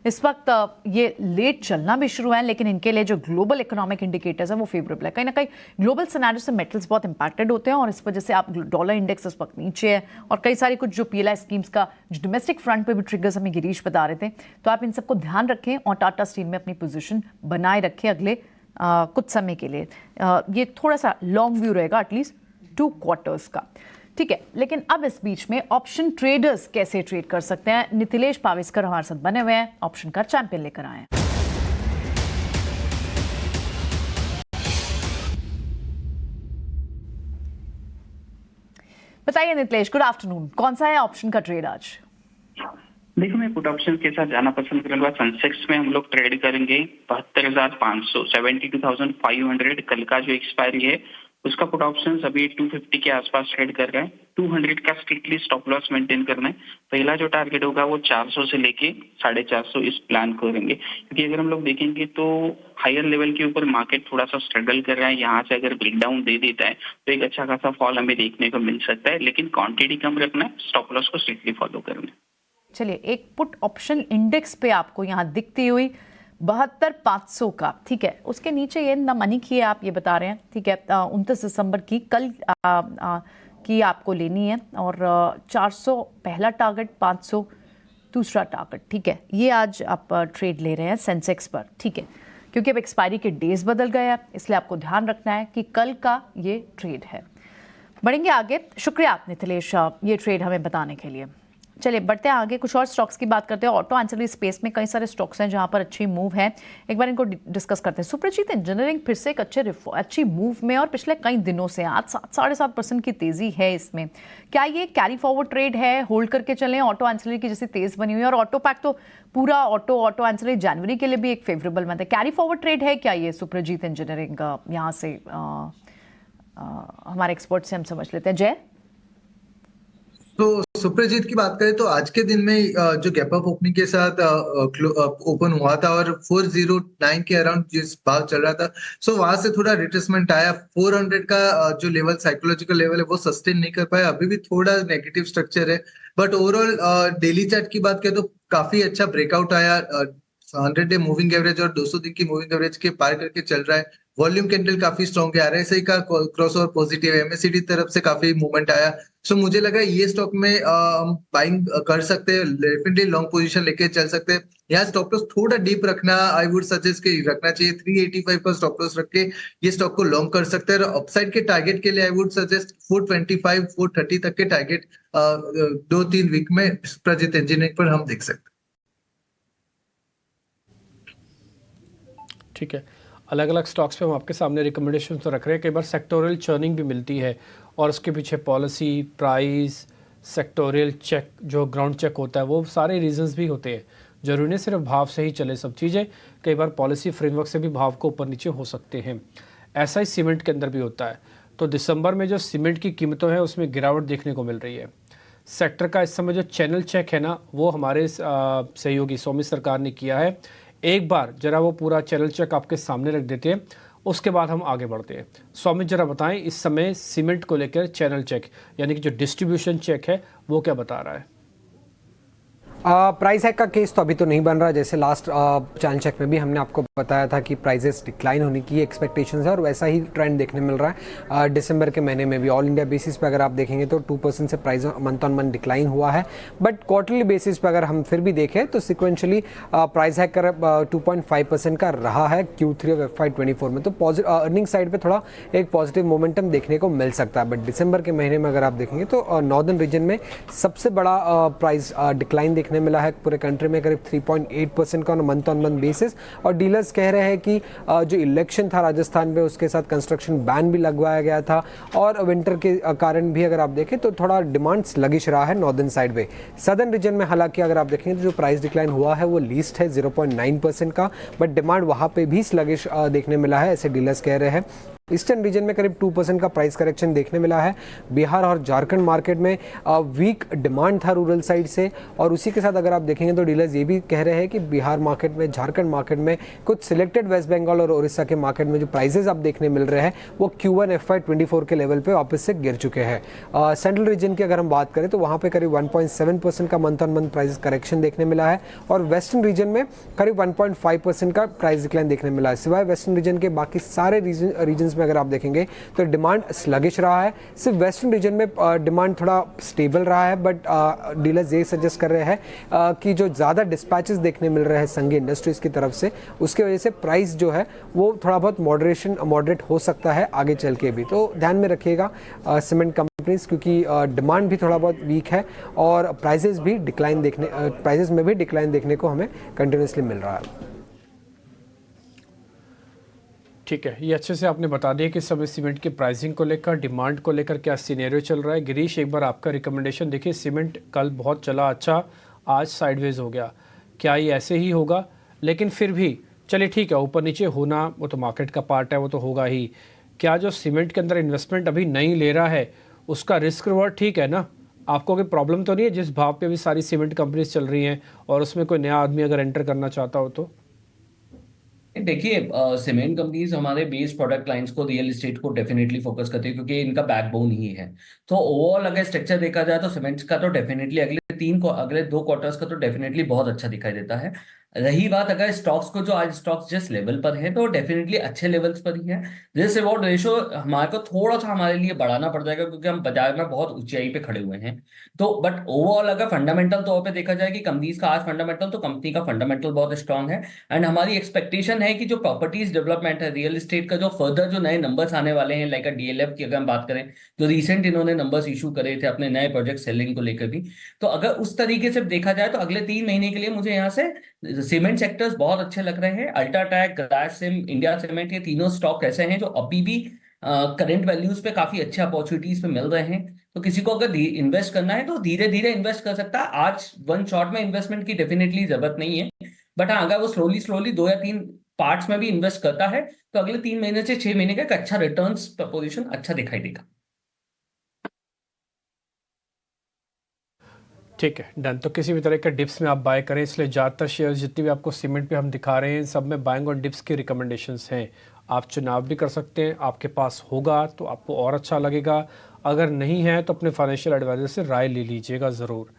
इस वक्त ये लेट चलना भी शुरू है, लेकिन इनके लिए जो ग्लोबल इकोनॉमिक इंडिकेटर्स है वो फेवरेबल है। कहीं ना कहीं ग्लोबल सिनेरियो से मेटल्स बहुत इंपैक्टेड होते हैं और इस वजह से आप डॉलर इंडेक्स इस वक्त नीचे है। और कई सारी कुछ जो पीएलआई स्कीम्स का जो डोमेस्टिक फ्रंट पे भी ट्रिगर्स हमें गिरीश बता रहे थे, तो आप इन सबको ध्यान रखें और टाटा स्टील में अपनी पोजिशन बनाए रखें अगले कुछ समय के लिए। ये थोड़ा सा लॉन्ग व्यू रहेगा, एटलीस्ट 2 क्वार्टर्स का, ठीक है। लेकिन अब इस बीच में ऑप्शन ट्रेडर्स कैसे ट्रेड कर सकते हैं, नितिलेश पावेस्कर हमारे साथ बने हुए हैं, ऑप्शन का चैंपियन लेकर आए हैं। बताइए नितिलेश, गुड आफ्टरनून, कौन सा है ऑप्शन का ट्रेड आज? देखो, मैं पुट ऑप्शन के साथ जाना पसंद करूंगा। सनसेक्स में हम लोग ट्रेड करेंगे 72,500, 72,500। कल का जो एक्सपायरी है उसका पुट ऑप्शन अभी 250 के आसपास ट्रेड कर रहा है। 200 का स्ट्रिक्टली स्टॉप लॉस मेंटेन करना है। पहला जो टारगेट होगा वो 400 से लेके 450 इस प्लान करेंगे, क्योंकि अगर हम लोग देखेंगे तो हायर लेवल के ऊपर मार्केट थोड़ा सा स्ट्रगल कर रहा है। यहाँ से अगर ब्रेकडाउन दे देता है तो एक अच्छा खासा फॉल हमें देखने को मिल सकता है, लेकिन क्वांटिटी कम रखना है, स्टॉप लॉस को स्ट्रिक्टली फॉलो करना है। चलिए, एक पुट ऑप्शन इंडेक्स पे आपको यहाँ दिखती हुई 72,500 का, ठीक है, उसके नीचे ये न मनी की है, आप ये बता रहे हैं, ठीक है, 29 दिसंबर की कल की आपको लेनी है। और 400 पहला टारगेट, 500 दूसरा टारगेट, ठीक है। ये आज आप ट्रेड ले रहे हैं सेंसेक्स पर, ठीक है, क्योंकि अब एक्सपायरी के डेज बदल गए हैं, इसलिए आपको ध्यान रखना है कि कल का ये ट्रेड है। बढ़ेंगे आगे। शुक्रिया नितिलेश ये ट्रेड हमें बताने के लिए। चलिए बढ़ते हैं आगे, कुछ और स्टॉक्स की बात करते हैं। ऑटो एंसिलरी स्पेस में कई सारे स्टॉक्स हैं जहां पर अच्छी मूव है, एक बार इनको डिस्कस करते हैं। सुप्रजीत इंजीनियरिंग फिर से एक अच्छी मूव में और पिछले कई दिनों से आज 7-7.5% की तेजी है इसमें। क्या ये कैरी फॉरवर्ड ट्रेड है, होल्ड करके चलें? ऑटो एंसिलरी की जैसी तेज बनी हुई है और ऑटो पैक तो पूरा ऑटो एंसिलरी जनवरी के लिए भी एक फेवरेबल मंथ है। कैरी फॉरवर्ड ट्रेड है क्या ये सुप्रजीत इंजीनियरिंग? यहाँ से हमारे एक्सपर्ट से हम समझ लेते हैं। जय, तो सुप्रजीत की बात करें तो आज के दिन में जो गैप अप ओपनिंग के साथ ओपन हुआ था और 409 के अराउंड जिस भाव चल रहा था, सो वहां से थोड़ा रिट्रेसमेंट आया। 400 का जो लेवल, साइकोलॉजिकल लेवल है, वो सस्टेन नहीं कर पाया। अभी भी थोड़ा नेगेटिव स्ट्रक्चर है, बट ओवरऑल डेली चार्ट की बात करें तो काफी अच्छा ब्रेकआउट आया 100 डे मूविंग एवरेज और 200 दिन की मूविंग एवरेज के पार करके चल रहा है। वॉल्यूम कैंडल काफी स्ट्रॉन्ग है, आरएसआई का क्रॉसओवर पॉजिटिव है, एमएसीडी तरफ से काफी मूवमेंट आया। सो मुझे लगा ये स्टॉक में हम बाइंग कर सकते हैं, डेफिनेटली लॉन्ग पोजीशन लेके चल सकते हैं। यहाँ स्टॉप लॉस थोड़ा डीप रखना आई वुड सजेस्ट कि रखना चाहिए, 385 का स्टॉप लॉस रख के ये स्टॉक को लॉन्ग कर सकते हैं। और अपसाइड के टारगेट के लिए आई वुड सजेस्ट 425 430 तक के टारगेट 2-3 वीक में प्रजित इंजीनियरिंग पर हम देख सकते हैं। ठीक है, अलग अलग स्टॉक्स पे हम आपके सामने रिकमेंडेशन तो रख रहे हैं। कई बार सेक्टोरियल चर्निंग भी मिलती है और उसके पीछे पॉलिसी, प्राइस, सेक्टोरियल चेक, जो ग्राउंड चेक होता है, वो सारे रीजंस भी होते हैं। जरूरी नहीं सिर्फ भाव से ही चले सब चीज़ें, कई बार पॉलिसी फ्रेमवर्क से भी भाव को ऊपर नीचे हो सकते हैं। ऐसा ही सीमेंट के अंदर भी होता है। तो दिसंबर में जो सीमेंट की कीमतों है उसमें गिरावट देखने को मिल रही है। सेक्टर का इस समय जो चैनल चेक है ना, वो हमारे सहयोगी सौमित सरकार ने किया है। एक बार जरा वो पूरा चैनल चेक आपके सामने रख देते हैं, उसके बाद हम आगे बढ़ते हैं। स्वामी जरा बताएं इस समय सीमेंट को लेकर चैनल चेक यानी कि जो डिस्ट्रीब्यूशन चेक है वो क्या बता रहा है? प्राइस हैक का केस तो अभी तो नहीं बन रहा। जैसे लास्ट चैनल चेक में भी हमने आपको बताया था कि प्राइजेस डिक्लाइन होने की एक्सपेक्टेशंस है और वैसा ही ट्रेंड देखने मिल रहा है। दिसंबर के महीने में भी ऑल इंडिया बेसिस पे अगर आप देखेंगे तो 2% से price month on month decline हुआ है। बट क्वार्टरली बेसिस पे अगर हम फिर भी देखें तो सिक्वेंशली प्राइस हैक कर 2.5% का रहा है Q3 ऑफ FY24 में। तो अर्निंग साइड पे थोड़ा एक पॉजिटिव मोमेंटम देखने को मिल सकता है। बट दिसंबर के महीने में अगर आप देखेंगे तो नॉर्दर्न रीजन में सबसे बड़ा प्राइस डिक्लाइन देखने मिला है पूरे कंट्री में, करीब 3.8% का मंथ ऑन मंथ बेसिस। और डीलर्स कह रहे हैं कि जो इलेक्शन था राजस्थान में उसके साथ कंस्ट्रक्शन बैन भी लगवाया गया था और विंटर के कारण भी अगर आप देखें तो थोड़ा डिमांड स्लगिश रहा है नॉर्दर्न साइड में। सदर्न रीजन में हालांकि अगर आप देखेंगे तो जो प्राइस डिक्लाइन हुआ है वो लीस्ट है 0.9% का, बट डिमांड वहां पे भी स्लगिश देखने मिला है, ऐसे डीलर्स कह रहे हैं। ईस्टर्न रीजन में करीब 2% का प्राइस करेक्शन देखने मिला है। बिहार और झारखंड मार्केट में वीक डिमांड था रूरल साइड से, और उसी के साथ अगर आप देखेंगे तो डीलर्स ये भी कह रहे हैं कि बिहार मार्केट में, झारखंड मार्केट में, कुछ सिलेक्टेड वेस्ट बंगाल और उड़ीसा के मार्केट में जो प्राइसेस आप देखने मिल रहे हैं वो Q1 FY24 के लेवल पे वापस से गिर चुके हैं। सेंट्रल रीजन की अगर हम बात करें तो वहाँ पे करीब 1.7% का month on month price correction देखने मिला है और वेस्टर्न रीजन में करीब 1.5% का प्राइस डिक्लाइन देखने मिला है। सिवाय वेस्टर्न रीजन के बाकी सारे रीजन में अगर आप देखेंगे तो डिमांड स्लगिश रहा है। सिर्फ वेस्टर्न रीजन में डिमांड थोड़ा स्टेबल रहा है, बट डीलर्स ये सजेस्ट कर रहे हैं कि जो ज़्यादा डिस्पैचेस देखने मिल रहे हैं संघीय इंडस्ट्रीज की तरफ से, उसके वजह से प्राइस जो है वो थोड़ा बहुत मॉडरेट हो सकता है आगे चल के भी। तो ध्यान में रखिएगा सीमेंट कंपनीज, क्योंकि डिमांड भी थोड़ा बहुत वीक है और प्राइसेस में भी डिक्लाइन देखने को हमें कंटिन्यूसली मिल रहा है। ठीक है, ये अच्छे से आपने बता दिया कि समय सीमेंट की प्राइसिंग को लेकर, डिमांड को लेकर क्या सिनेरियो चल रहा है। गिरीश, एक बार आपका रिकमेंडेशन देखिए। सीमेंट कल बहुत चला अच्छा, आज साइडवेज हो गया, क्या ये ऐसे ही होगा? लेकिन फिर भी चलिए ठीक है, ऊपर नीचे होना वो तो मार्केट का पार्ट है, वो तो होगा ही। क्या जो सीमेंट के अंदर इन्वेस्टमेंट अभी नहीं ले रहा है उसका रिस्क रिवॉर्ड ठीक है ना? आपको कोई प्रॉब्लम तो नहीं है जिस भाव पे भी सारी सीमेंट कंपनीज चल रही हैं और उसमें कोई नया आदमी अगर एंटर करना चाहता हो तो? देखिए, सीमेंट कंपनीज हमारे बेस प्रोडक्ट लाइंस को, रियल एस्टेट को डेफिनेटली फोकस करती है क्योंकि इनका बैकबोन ही है। तो ओवरऑल अगर स्ट्रक्चर देखा जाए तो सीमेंट का तो डेफिनेटली अगले 2 क्वार्टर्स का तो डेफिनेटली बहुत अच्छा दिखाई देता है। रही बात अगर स्टॉक्स को, जो आज स्टॉक्स जिस लेवल पर है तो डेफिनेटली अच्छे लेवल्स पर ही है। रिस्क रिवॉर्ड रेशो हमारे को थोड़ा सा हमारे लिए बढ़ाना पड़ जाएगा क्योंकि हम बाजार में बहुत ऊंचाई पे खड़े हुए हैं। तो बट ओवरऑल अगर फंडामेंटल तौर पे देखा जाए कि कंपनीज का आज फंडामेंटल, तो कंपनी का फंडामेंटल बहुत स्ट्रांग है। एंड हमारी एक्सपेक्टेशन है कि जो प्रॉपर्टीज डेवलपमेंट है, रियल एस्टेट का जो फर्दर जो नए नंबर्स आने वाले हैं, लाइक DLF की अगर हम बात करें, जो रिसेंट इन्होंने नंबर्स इशू करे थे अपने नए प्रोजेक्ट सेलिंग को लेकर भी, तो अगर उस तरीके से देखा जाए तो अगले 3 महीने के लिए मुझे यहाँ से सीमेंट सेक्टर्स बहुत अच्छे लग रहे हैं। अल्ट्राटेक, ग्रासिम, इंडिया सीमेंट, ये तीनों स्टॉक ऐसे हैं जो अभी भी करंट वैल्यूज पे काफी अच्छे अपॉर्चुनिटीज पे मिल रहे हैं। तो किसी को अगर इन्वेस्ट करना है तो धीरे धीरे इन्वेस्ट कर सकता है। आज वन शॉट में इन्वेस्टमेंट की डेफिनेटली जरूरत नहीं है, बट हाँ, अगर वो स्लोली 2 या 3 पार्ट्स में भी इन्वेस्ट करता है तो अगले 3 महीने से 6 महीने का एक अच्छा रिटर्न्स प्रपोजिशन अच्छा दिखाई देगा। ठीक है, डन। तो किसी भी तरह के डिप्स में आप बाय करें, इसलिए ज़्यादातर शेयर्स जितनी भी आपको सीमेंट पे हम दिखा रहे हैं सब में बाइंग और डिप्स की रिकमेंडेशंस हैं। आप चुनाव भी कर सकते हैं, आपके पास होगा तो आपको और अच्छा लगेगा, अगर नहीं है तो अपने फाइनेंशियल एडवाइजर से राय ले लीजिएगा ज़रूर।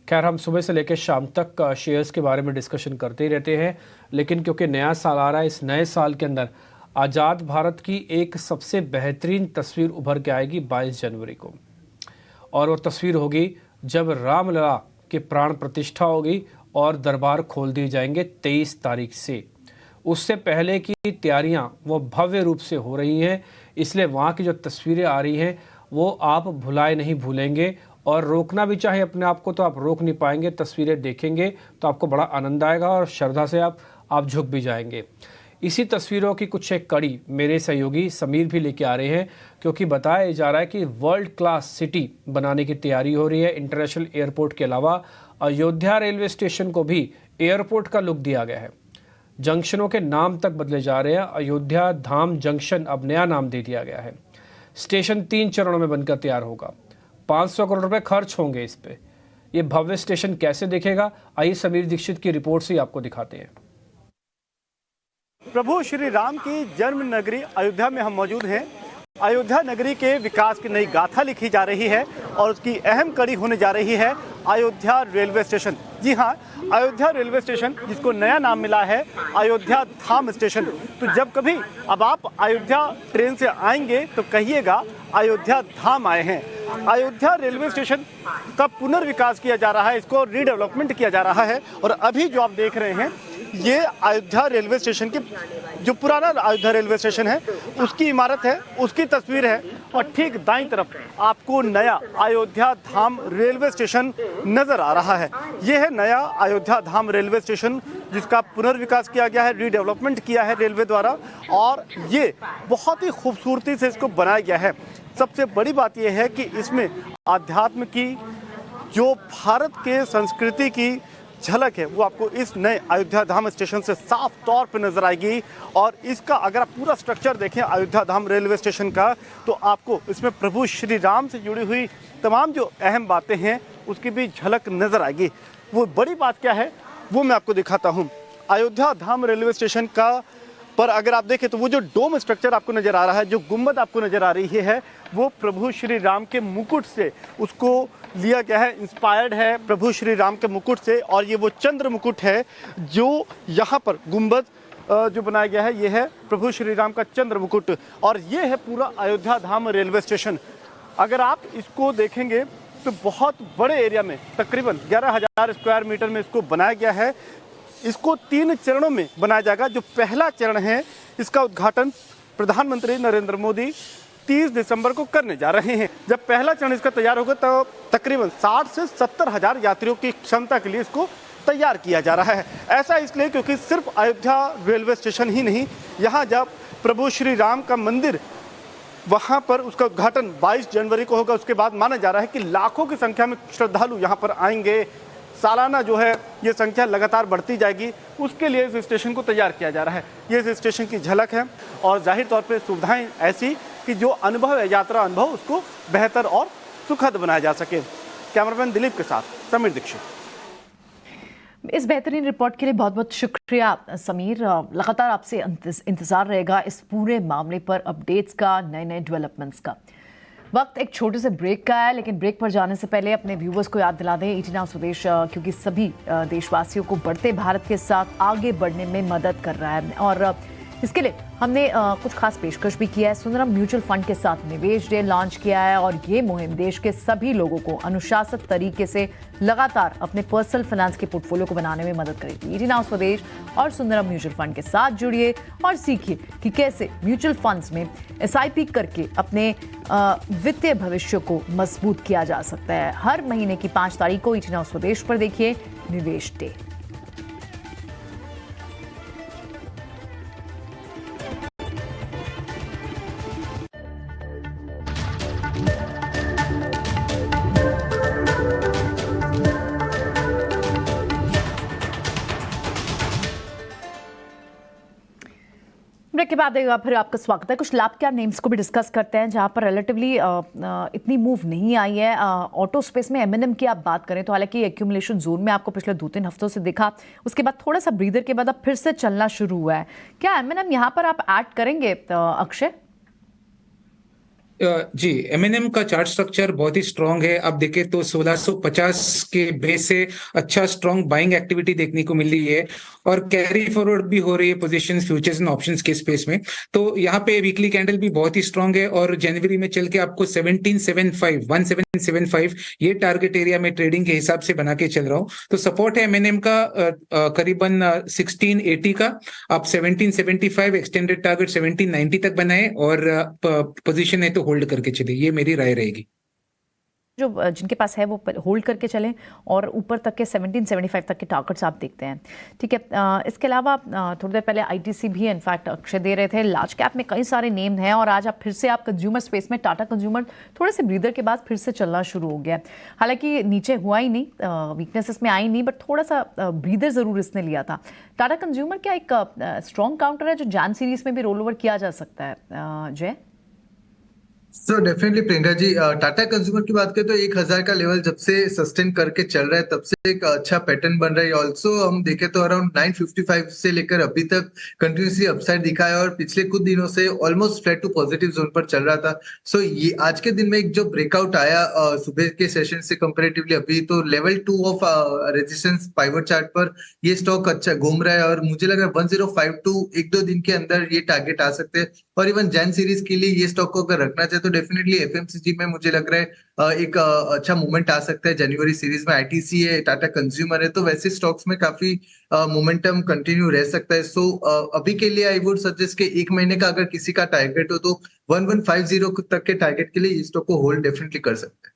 खैर, हम सुबह से लेकर शाम तक शेयर्स के बारे में डिस्कशन करते ही रहते हैं, लेकिन क्योंकि नया साल आ रहा है, इस नए साल के अंदर आज़ाद भारत की एक सबसे बेहतरीन तस्वीर उभर के आएगी 22 जनवरी को। और वो तस्वीर होगी जब रामलला की प्राण प्रतिष्ठा होगी और दरबार खोल दिए जाएंगे 23 तारीख से। उससे पहले की तैयारियां वो भव्य रूप से हो रही हैं, इसलिए वहाँ की जो तस्वीरें आ रही हैं वो आप भुलाए नहीं भूलेंगे, और रोकना भी चाहे अपने आप को तो आप रोक नहीं पाएंगे। तस्वीरें देखेंगे तो आपको बड़ा आनंद आएगा और श्रद्धा से आप झुक भी जाएंगे। इसी तस्वीरों की कुछ एक कड़ी मेरे सहयोगी समीर भी लेके आ रहे हैं, क्योंकि बताया जा रहा है कि वर्ल्ड क्लास सिटी बनाने की तैयारी हो रही है। इंटरनेशनल एयरपोर्ट के अलावा अयोध्या रेलवे स्टेशन को भी एयरपोर्ट का लुक दिया गया है। जंक्शनों के नाम तक बदले जा रहे हैं। अयोध्या धाम जंक्शन अब नया नाम दे दिया गया है। स्टेशन 3 चरणों में बनकर तैयार होगा। 500 करोड़ रुपए खर्च होंगे इस पे। ये भव्य स्टेशन कैसे दिखेगा, आइए समीर दीक्षित की रिपोर्ट से आपको दिखाते हैं। प्रभु श्री राम की जन्म नगरी अयोध्या में हम मौजूद हैं। अयोध्या नगरी के विकास की नई गाथा लिखी जा रही है और उसकी अहम कड़ी होने जा रही है अयोध्या रेलवे स्टेशन। जी हाँ, अयोध्या रेलवे स्टेशन, जिसको नया नाम मिला है अयोध्या धाम स्टेशन। तो जब कभी अब आप अयोध्या ट्रेन से आएंगे तो कहिएगा अयोध्या धाम आए हैं। अयोध्या रेलवे स्टेशन का पुनर्विकास किया जा रहा है, इसको रीडेवलपमेंट किया जा रहा है। और अभी जो आप देख रहे हैं ये अयोध्या रेलवे स्टेशन की, जो पुराना अयोध्या रेलवे स्टेशन है उसकी इमारत है, उसकी तस्वीर है। और ठीक दाईं तरफ आपको नया अयोध्या धाम रेलवे स्टेशन नजर आ रहा है। ये है नया अयोध्या धाम रेलवे स्टेशन, जिसका पुनर्विकास किया गया है, रीडेवलपमेंट किया है रेलवे द्वारा, और ये बहुत ही खूबसूरती से इसको बनाया गया है। सबसे बड़ी बात यह है कि इसमें आध्यात्म की, जो भारत के संस्कृति की झलक है, वो आपको इस नए अयोध्या धाम स्टेशन से साफ तौर पे नजर आएगी। और इसका अगर आप पूरा स्ट्रक्चर देखें अयोध्या धाम रेलवे स्टेशन का, तो आपको इसमें प्रभु श्री राम से जुड़ी हुई तमाम जो अहम बातें हैं उसकी भी झलक नजर आएगी। वो बड़ी बात क्या है वो मैं आपको दिखाता हूँ। अयोध्या धाम रेलवे स्टेशन का पर अगर आप देखें तो वो जो डोम स्ट्रक्चर आपको नजर आ रहा है, जो गुम्बद आपको नजर आ रही है, वो प्रभु श्री राम के मुकुट से उसको लिया गया है, इंस्पायर्ड है प्रभु श्री राम के मुकुट से। और ये वो चंद्र मुकुट है जो यहाँ पर गुम्बद जो बनाया गया है, ये है प्रभु श्री राम का चंद्र मुकुट। और ये है पूरा अयोध्या धाम रेलवे स्टेशन। अगर आप इसको देखेंगे तो बहुत बड़े एरिया में, तकरीबन 11,000 स्क्वायर मीटर में इसको बनाया गया है। इसको 3 चरणों में बनाया जाएगा। जो पहला चरण है, इसका उद्घाटन प्रधानमंत्री नरेंद्र मोदी 30 दिसंबर को करने जा रहे हैं। जब पहला चरण इसका तैयार होगा तो तकरीबन 60 से 70 हजार यात्रियों की क्षमता के लिए इसको तैयार किया जा रहा है। ऐसा इसलिए क्योंकि सिर्फ अयोध्या रेलवे स्टेशन ही नहीं, यहाँ जब प्रभु श्री राम का मंदिर, वहाँ पर उसका उद्घाटन 22 जनवरी को होगा। उसके बाद माना जा रहा है कि लाखों की संख्या में श्रद्धालु यहाँ पर आएंगे। सालाना जो है ये संख्या लगातार बढ़ती जाएगी, उसके लिए इस स्टेशन को तैयार किया जा रहा है। ये इस स्टेशन की झलक है और जाहिर तौर पे सुविधाएं ऐसी कि जो अनुभव है, यात्रा अनुभव, उसको बेहतर और सुखद बनाया जा सके। कैमरामैन दिलीप के साथ समीर दीक्षित। इस बेहतरीन रिपोर्ट के लिए बहुत बहुत शुक्रिया समीर। लगातार आपसे इंतज़ार रहेगा इस पूरे मामले पर, अपडेट्स का, नए नए डेवलपमेंट्स का। वक्त एक छोटे से ब्रेक का है, लेकिन ब्रेक पर जाने से पहले अपने व्यूवर्स को याद दिला दें ईटी नाउ स्वदेश, क्योंकि सभी देशवासियों को बढ़ते भारत के साथ आगे बढ़ने में मदद कर रहा है। और इसके लिए हमने कुछ खास पेशकश भी किया है। सुंदरम म्यूचुअल फंड के साथ निवेश डे लॉन्च किया है और ये मुहिम देश के सभी लोगों को अनुशासित तरीके से लगातार अपने पर्सनल फाइनेंस के पोर्टफोलियो को बनाने में मदद करेगी। ईटी नाउ स्वदेश और सुंदरम म्यूचुअल फंड के साथ जुड़िए और सीखिए कि कैसे म्यूचुअल फंड्स में SIP करके अपने वित्तीय भविष्य को मजबूत किया जा सकता है। हर महीने की 5 तारीख को ईटी नाउ स्वदेश पर देखिए निवेश डे। ब्रेक के बाद एक बार फिर आपका स्वागत है। कुछ लाभ क्या नेम्स को भी डिस्कस करते हैं जहां पर रिलेटिवली इतनी मूव नहीं आई है। ऑटो स्पेस में M&M की आप बात करें तो हालांकि एक्यूमुलेशन जोन में आपको पिछले 2-3 हफ्तों से दिखा, उसके बाद थोड़ा सा ब्रीदर के बाद अब फिर से चलना शुरू हुआ है। क्या M&M यहां पर आप ऐड करेंगे अक्षय? जी, एमएनएम का चार्ट स्ट्रक्चर बहुत ही स्ट्रांग है। आप देखें तो 1650 के बेस से अच्छा स्ट्रांग बाइंग एक्टिविटी देखने को मिल रही है और कैरी फॉरवर्ड भी हो रही है पोजीशंस, फ्यूचर्स एंड ऑप्शंस के स्पेस में। तो यहाँ पे वीकली कैंडल भी बहुत ही स्ट्रांग है और जनवरी में चल के आपको 1775 ये टारगेट एरिया में ट्रेडिंग के हिसाब से बना के चल रहा हूँ। तो सपोर्ट है एमएनएम का करीबन 1680 का। आप 1775 एक्सटेंडेड टारगेट 1790 तक बनाए और पोजीशन है तो होल्ड करके चले, ये मेरी राय रहेगी। जो जिनके पास है वो होल्ड करके चलें और ऊपर तक के 1775 तक के टारगेट्स आप देखते हैं। ठीक है, इसके अलावा थोड़ी देर पहले आईटीसी भी इनफैक्ट अक्षय दे रहे थे। लार्ज कैप में कई सारे नेम हैं और आज आप फिर से आप कंज्यूमर स्पेस में टाटा कंज्यूमर थोड़े से ब्रीदर के बाद फिर से चलना शुरू हो गया। हालांकि नीचे हुआ ही नहीं, वीकनेस में आई नहीं, बट थोड़ा सा ब्रीदर जरूर इसने लिया था। टाटा कंज्यूमर क्या एक स्ट्रॉन्ग काउंटर है जो जैन सीरीज में भी रोल ओवर किया जा सकता है? जय so definitely Priyanka ji, Tata consumer की बात करें तो 1000 का लेवल जब से सस्टेन करके चल रहा है तब से एक अच्छा पैटर्न बन रहा है। ऑल्सो हम देखें तो अराउंड 955 से लेकर अभी तक कंटिन्यूसली अपसाइड दिखा है और पिछले कुछ दिनों से almost flat to positive zone पर चल रहा था। सो ये आज के दिन में एक जो ब्रेकआउट आया सुबह के सेशन से कंपेरेटिवली अभी, तो level 2 of resistance pivot chart पर ये स्टॉक अच्छा घूम रहा है और मुझे लग रहा है 1052 एक दो दिन के अंदर ये टारगेट आ सकते हैं। और इवन जैन सीरीज के लिए ये स्टॉक को अगर रखना चाहे तो डेफिनेटली एफएमसीजी में मुझे लग रहा है एक अच्छा मूवमेंट आ सकता है। जनवरी सीरीज में आईटीसी है, टाटा कंज्यूमर है, तो वैसे स्टॉक्स में काफी मोमेंटम कंटिन्यू रह सकता है। सो अभी के लिए आई वुड सजेस्ट कि एक महीने का अगर किसी का टारगेट हो तो 1150 तक के टारगेट के लिए इस स्टॉक को होल्ड डेफिनेटली कर सकते हैं।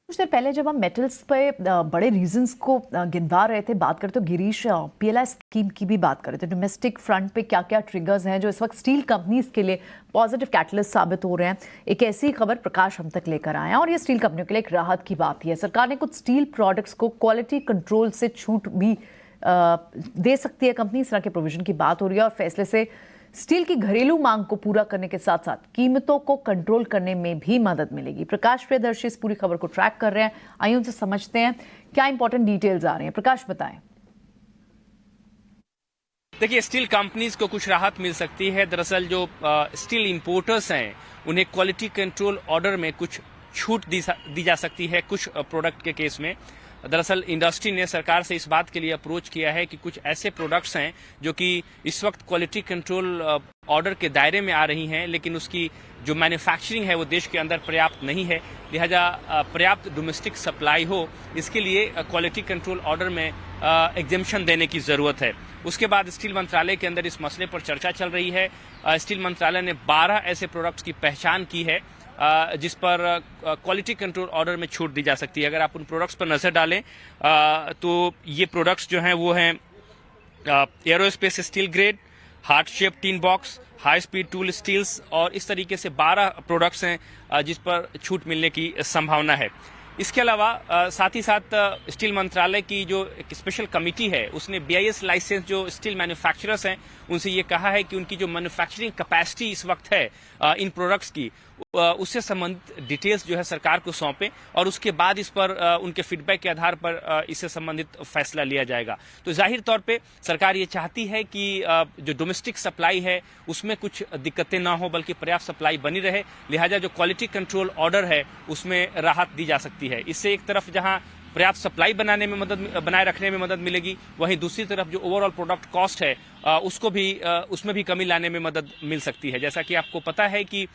कुछ देर पहले जब हम मेटल्स पे बड़े रीजंस को गिनवा रहे थे, बात करते तो गिरीश पीएलआई स्कीम की भी बात कर रहे थे। डोमेस्टिक फ्रंट पे क्या क्या ट्रिगर्स हैं जो इस वक्त स्टील कंपनीज के लिए पॉजिटिव कैटलिस्ट साबित हो रहे हैं। एक ऐसी खबर प्रकाश हम तक लेकर आए हैं और ये स्टील कंपनियों के लिए एक राहत की बात है। सरकार ने कुछ स्टील प्रोडक्ट्स को क्वालिटी कंट्रोल से छूट भी दे सकती है कंपनी, इस तरह के प्रोविजन की बात हो रही है और फैसले से स्टील की घरेलू मांग को पूरा करने के साथ साथ कीमतों को कंट्रोल करने में भी मदद मिलेगी। प्रकाश प्रियदर्शी इस पूरी खबर को ट्रैक कर रहे हैं, आइए उनसे समझते हैं क्या इंपॉर्टेंट डिटेल्स आ रही हैं। प्रकाश बताएं। देखिए, स्टील कंपनीज को कुछ राहत मिल सकती है। दरअसल जो स्टील इंपोर्टर्स हैं उन्हें क्वालिटी कंट्रोल ऑर्डर में कुछ छूट दी जा सकती है कुछ प्रोडक्ट के केस में। दरअसल इंडस्ट्री ने सरकार से इस बात के लिए अप्रोच किया है कि कुछ ऐसे प्रोडक्ट्स हैं जो कि इस वक्त क्वालिटी कंट्रोल ऑर्डर के दायरे में आ रही हैं, लेकिन उसकी जो मैन्युफैक्चरिंग है वो देश के अंदर पर्याप्त नहीं है। लिहाजा पर्याप्त डोमेस्टिक सप्लाई हो, इसके लिए क्वालिटी कंट्रोल ऑर्डर में एग्जेम्पशन देने की जरूरत है। उसके बाद स्टील मंत्रालय के अंदर इस मसले पर चर्चा चल रही है। स्टील मंत्रालय ने 12 ऐसे प्रोडक्ट्स की पहचान की है जिस पर क्वालिटी कंट्रोल ऑर्डर में छूट दी जा सकती है। अगर आप उन प्रोडक्ट्स पर नजर डालें तो ये प्रोडक्ट्स जो हैं वो हैं aerospace steel grade, heart shape tin box, high speed tool steels और इस तरीके से 12 प्रोडक्ट्स हैं जिस पर छूट मिलने की संभावना है। इसके अलावा साथ ही साथ स्टील मंत्रालय की जो एक स्पेशल कमेटी है उसने BIS लाइसेंस जो स्टील मैन्युफैक्चरर्स हैं उनसे ये कहा है कि उनकी जो मैन्युफैक्चरिंग कैपेसिटी इस वक्त है इन प्रोडक्ट्स की उससे संबंधित डिटेल्स जो है सरकार को सौंपें और उसके बाद इस पर उनके फीडबैक के आधार पर इससे संबंधित फैसला लिया जाएगा। तो जाहिर तौर पे सरकार ये चाहती है कि जो डोमेस्टिक सप्लाई है उसमें कुछ दिक्कतें ना हो बल्कि पर्याप्त सप्लाई बनी रहे। लिहाजा जो क्वालिटी कंट्रोल ऑर्डर है उसमें राहत दी जा सकती है। इससे एक तरफ जहां पर्याप्त सप्लाई बनाए रखने में मदद मिलेगी, वहीं दूसरी तरफ जो ओवरऑल प्रोडक्ट कॉस्ट है उसमें भी कमी लाने में मदद मिल सकती है। जैसा कि आपको पता है कि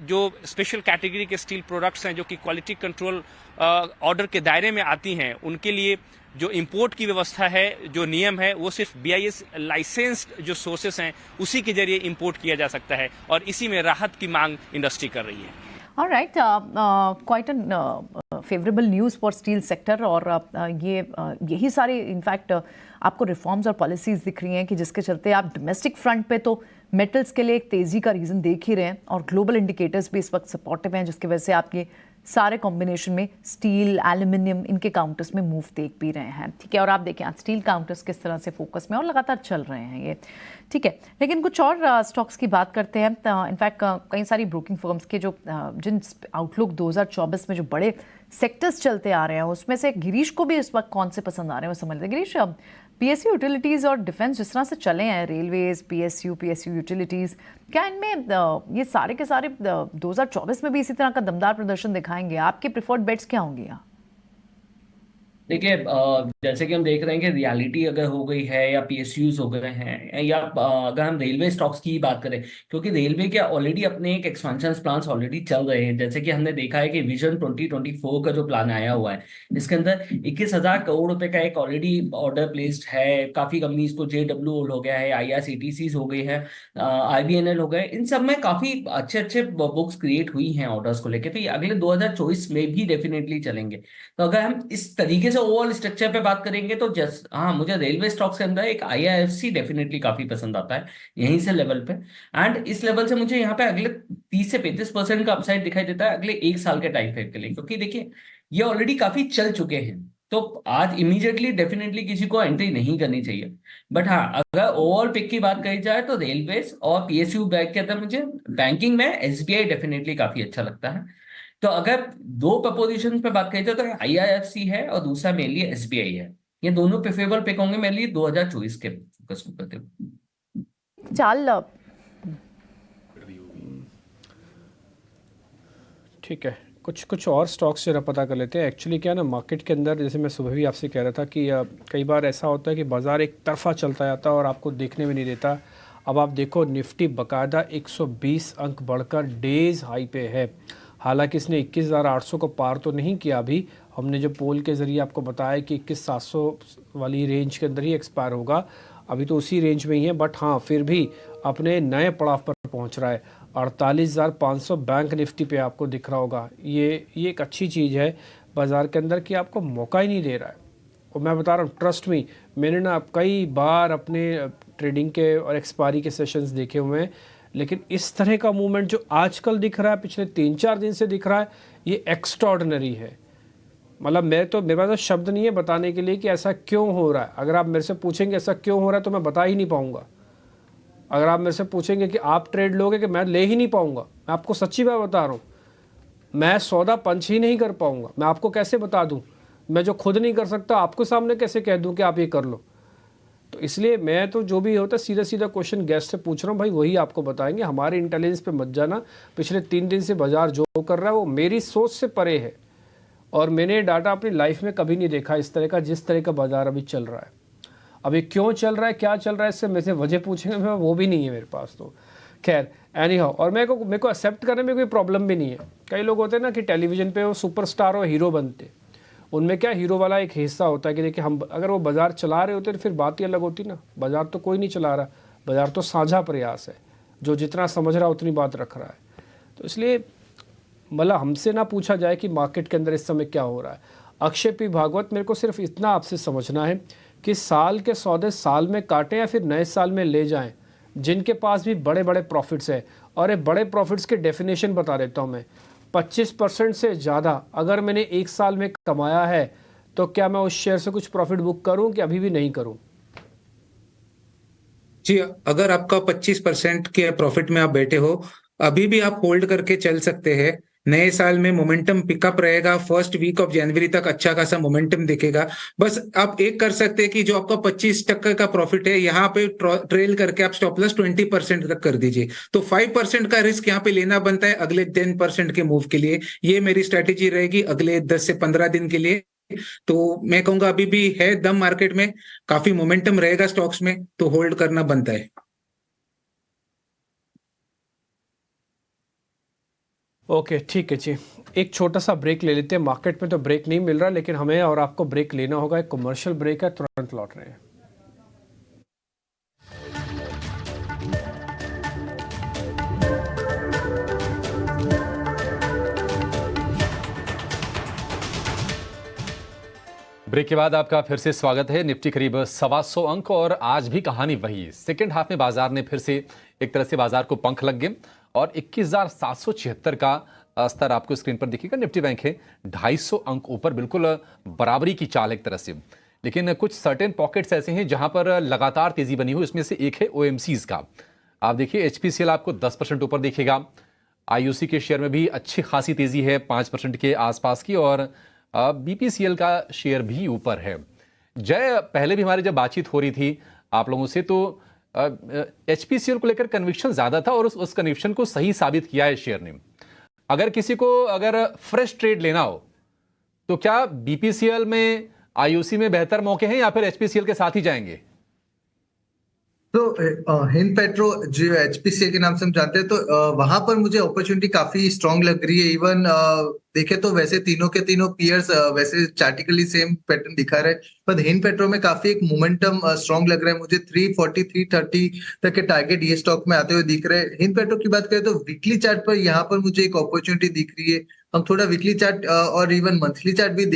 जो स्पेशल कैटेगरी के स्टील प्रोडक्ट्स हैं जो कि क्वालिटी कंट्रोल ऑर्डर के दायरे में आती हैं, उनके लिए जो इंपोर्ट की व्यवस्था है, जो नियम है, वो सिर्फ BIS लाइसेंस्ड जो सोर्सेस हैं उसी के जरिए इंपोर्ट किया जा सकता है और इसी में राहत की मांग इंडस्ट्री कर रही है। All right, quite an favorable news for steel sector और यही सारे इनफैक्ट आपको रिफॉर्म्स और पॉलिसीज दिख रही हैं कि जिसके चलते आप डोमेस्टिक फ्रंट पे तो मेटल्स के लिए एक तेज़ी का रीज़न देख ही रहे हैं और ग्लोबल इंडिकेटर्स भी इस वक्त सपोर्टिव हैं, जिसकी वजह से आप ये सारे कॉम्बिनेशन में स्टील, एल्यूमिनियम इनके काउंटर्स में मूव देख भी रहे हैं। ठीक है, और आप देखें आज स्टील काउंटर्स किस तरह से फोकस में और लगातार चल रहे हैं ये। ठीक है, लेकिन कुछ और स्टॉक्स की बात करते हैं। इनफैक्ट कई सारी ब्रोकिंग फर्म्स के जो जिन आउटलुक 2024 में जो बड़े सेक्टर्स चलते आ रहे हैं उसमें से गिरीश को भी इस वक्त कौन से पसंद आ रहे हैं वो समझ लेते हैं। गिरीश, पीएसयू यूटिलिटीज़ और डिफेंस जिस तरह से चले हैं, रेलवेज, पीएसयू यूटिलिटीज़, क्या इनमें ये सारे के सारे 2024 में भी इसी तरह का दमदार प्रदर्शन दिखाएंगे? आपके प्रिफर्ड बेट्स क्या होंगे यहाँ? देखिए, जैसे कि हम देख रहे हैं कि रियलिटी अगर हो गई है या पीएसयूज हो गए हैं, या अगर हम रेलवे स्टॉक्स की बात करें, क्योंकि रेलवे के ऑलरेडी अपने एक एक्सपेंशन प्लान्स ऑलरेडी चल रहे हैं। जैसे कि हमने देखा है कि विजन 2024 का जो प्लान आया हुआ है, इसके अंदर 21,000 करोड़ रुपए का एक ऑलरेडी ऑर्डर प्लेस्ड है। काफी कंपनीज को, JW हो गया है, IRCTC हो गई है, IBNL हो गए, इन सब में काफी अच्छे अच्छे बुक्स क्रिएट हुई हैं ऑर्डर्स को लेकर। तो ये अगले 2024 में भी डेफिनेटली चलेंगे। तो अगर हम इस तरीके से ओवरऑल स्ट्रक्चर पे बात करेंगे तो हाँ, मुझे रेलवे स्टॉक्स के अंदर एक IIFC डेफिनेटली काफी पसंद आता है यहीं से लेवल पे। एंड इस लेवल से मुझे यहाँ पे अगले 30 से 35% का अपसाइड दिखाई देता है अगले 1 साल के टाइम फ्रेम के लिए, क्योंकि देखिए ये ऑलरेडी काफी चल चुके हैं। तो आज इमीडिएटली डेफिनेटली किसी को एंट्री नहीं करनी चाहिए। बट हाँ, अगर ओवरऑल पिक की बात करी जाए तो रेलवेज और PSU बैंक के अंदर मुझे बैंकिंग में SBI डेफिनेटली काफी अच्छा लगता है। तो अगर दो प्रपोजिशन पे बात करी जाए तो IIFC है और दूसरा मेनली SBI है। ये दोनों प्रेफरेबल पिक होंगे मेरे लिए 2024 के फोकस को करते हुए। चाल ठीक है, कुछ और स्टॉक्स जरा पता कर लेते हैं। एक्चुअली क्या है ना, मार्केट के अंदर जैसे मैं सुबह भी आपसे कह रहा था कि कई बार ऐसा होता है कि बाज़ार एक तरफा चलता जाता है और आपको देखने में नहीं देता। अब आप देखो, निफ्टी बाकायदा 120 अंक बढ़कर डेज हाई पे है। हालांकि इसने 21,800 को पार तो नहीं किया अभी। हमने जो पोल के ज़रिए आपको बताया कि 21,700 वाली रेंज के अंदर ही एक्सपायर होगा, अभी तो उसी रेंज में ही है। बट हाँ, फिर भी अपने नए पड़ाव पर पहुंच रहा है। 48,500 बैंक निफ्टी पे आपको दिख रहा होगा। ये एक अच्छी चीज़ है बाज़ार के अंदर कि आपको मौका ही नहीं दे रहा है। और मैं बता रहा हूँ, ट्रस्ट मी, मैंने ना कई बार अपने ट्रेडिंग के और एक्सपायरी के सेशंस देखे हुए हैं, लेकिन इस तरह का मूवमेंट जो आजकल दिख रहा है, पिछले 3-4 दिन से दिख रहा है, ये एक्स्ट्रॉर्डिनरी है। मतलब मेरे पास तो शब्द नहीं है बताने के लिए कि ऐसा क्यों हो रहा है। अगर आप मेरे से पूछेंगे ऐसा क्यों हो रहा है तो मैं बता ही नहीं पाऊंगा। अगर आप मेरे से पूछेंगे कि आप ट्रेड लोगे, कि मैं ले ही नहीं पाऊंगा। मैं आपको सच्ची बात बता रहा हूँ, मैं सौदा पंच ही नहीं कर पाऊंगा। मैं आपको कैसे बता दूं? मैं जो खुद नहीं कर सकता आपके सामने कैसे कह दूं कि आप ये कर लो? तो इसलिए मैं तो जो भी होता है सीधा क्वेश्चन गेस्ट से पूछ रहा हूँ, भाई वही आपको बताएंगे। हमारे इंटेलिजेंस पे मत जाना। पिछले 3 दिन से बाजार जो कर रहा है वो मेरी सोच से परे है, और मैंने डाटा अपनी लाइफ में कभी नहीं देखा इस तरह का, जिस तरह का बाजार अभी चल रहा है। अभी क्यों चल रहा है, क्या चल रहा है, इससे मेरे से वजह पूछेंगे, मैं वो भी नहीं है मेरे पास। तो खैर, एनी हाउ, और मेरे को एक्सेप्ट करने में कोई प्रॉब्लम भी नहीं है। कई लोग होते हैं ना कि टेलीविजन पे वो सुपरस्टार और हीरो बनते, उनमें क्या हीरो वाला एक हिस्सा होता है कि देखिए हम अगर वो बाज़ार चला रहे होते तो फिर बात ही अलग होती ना। बाज़ार तो कोई नहीं चला रहा, बाज़ार तो साझा प्रयास है, जो जितना समझ रहा उतनी बात रख रहा है। तो इसलिए मतलब हमसे ना पूछा जाए कि मार्केट के अंदर इस समय क्या हो रहा है। अक्षय पी भागवत, मेरे को सिर्फ इतना आपसे समझना है कि साल के सौदे साल में काटें या फिर नए साल में ले जाएं। जिनके पास भी बड़े बड़े प्रॉफिट्स है, और ये बड़े प्रॉफिट्स के डेफिनेशन बता देता हूँ मैं। 25% से ज़्यादा अगर मैंने 1 साल में कमाया है तो क्या मैं उस शेयर से कुछ प्रॉफिट बुक करूं कि अभी भी नहीं करूं? जी, अगर आपका 25% के प्रॉफिट में आप बैठे हो, अभी भी आप होल्ड करके चल सकते हैं। नए साल में मोमेंटम पिकअप रहेगा। फर्स्ट वीक ऑफ जनवरी तक अच्छा खासा मोमेंटम दिखेगा। बस आप एक कर सकते हैं कि जो आपका 25% का प्रॉफिट है, यहाँ पे ट्रेल करके आप स्टॉप लॉस 20% तक कर दीजिए। तो 5% का रिस्क यहाँ पे लेना बनता है अगले 10% के मूव के लिए। ये मेरी स्ट्रेटेजी रहेगी अगले 10 से 15 दिन के लिए। तो मैं कहूंगा अभी भी है दम मार्केट में, काफी मोमेंटम रहेगा स्टॉक्स में, तो होल्ड करना बनता है। ओके, ठीक है जी, एक छोटा सा ब्रेक ले लेते हैं। मार्केट में तो ब्रेक नहीं मिल रहा, लेकिन हमें और आपको ब्रेक लेना होगा। एक कमर्शियल ब्रेक है, तुरंत लौट रहे हैं। ब्रेक के बाद आपका फिर से स्वागत है। निफ्टी करीब 125 अंक, और आज भी कहानी वही। सेकंड हाफ में बाजार ने फिर से एक तरह से बाजार को पंख लग गए, और 21,776 का स्तर आपको स्क्रीन पर दिखेगा। निफ्टी बैंक है 250 अंक ऊपर, बिल्कुल बराबरी की चाल एक तरह से। लेकिन कुछ सर्टेन पॉकेट्स ऐसे हैं जहां पर लगातार तेजी बनी हुई, इसमें से एक है OMCs का। आप देखिए, HPCL आपको 10% ऊपर दिखेगा। IOC के शेयर में भी अच्छी खासी तेजी है, 5% के आसपास की, और BPCL का शेयर भी ऊपर है। जय, पहले भी हमारी जब बातचीत हो रही थी आप लोगों से तो HPCL को लेकर कन्विक्शन ज्यादा था और उस कन्विक्शन को सही साबित किया है शेयर ने। अगर किसी को अगर फ्रेश ट्रेड लेना हो तो क्या BPCL में, IOC में बेहतर मौके हैं या फिर HPCL के साथ ही जाएंगे? तो हिंद पेट्रो जो HPCL के नाम से हम जानते हैं, तो वहां पर मुझे अपॉर्चुनिटी काफी स्ट्रांग लग रही है। इवन देखे तो वैसे तीनों के तीनों पीयर्स वैसे चार्टिकली सेम पैटर्न दिखा रहे हैं, पर हिंद पेट्रो में काफी एक मोमेंटम स्ट्रांग लग रहा है मुझे। 340 330 तक के टारगेट ये स्टॉक में आते हुए दिख रहे हैं। हिंद पेट्रो की बात करें तो वीकली चार्ट पर यहाँ पर मुझे एक अपॉर्चुनिटी दिख रही है। हम थोड़ा वीकली चार्ट और इवन मंथली चार्ट भी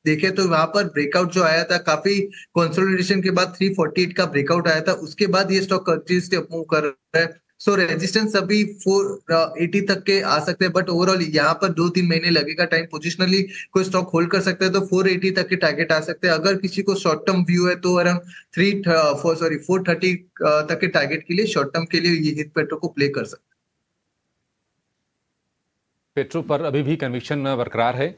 देखे तो वहां पर ब्रेकआउट जो आया था, काफी कंसोलिडेशन के बाद 348 का ब्रेकआउट आया था, उसके बाद ये स्टॉक कंटिन्यूअसली अप मूव कर रहा है। सो रेजिस्टेंस अभी 480 तक के आ सकते हैं, बट ओवरऑल यहाँ पर 2-3 महीने लगेगा टाइम। पोजिशनली कोई स्टॉक होल्ड कर सकता है तो 480 तक के टारगेट आ सकते हैं। अगर किसी को शॉर्ट टर्म व्यू है तो अराउंड 430 तक के टारगेट के लिए शॉर्ट टर्म के लिए ये हिंद पेट्रो को प्ले कर सकते हैं। पेट्रो पर अभी भी कन्विक्शन बरकरार है।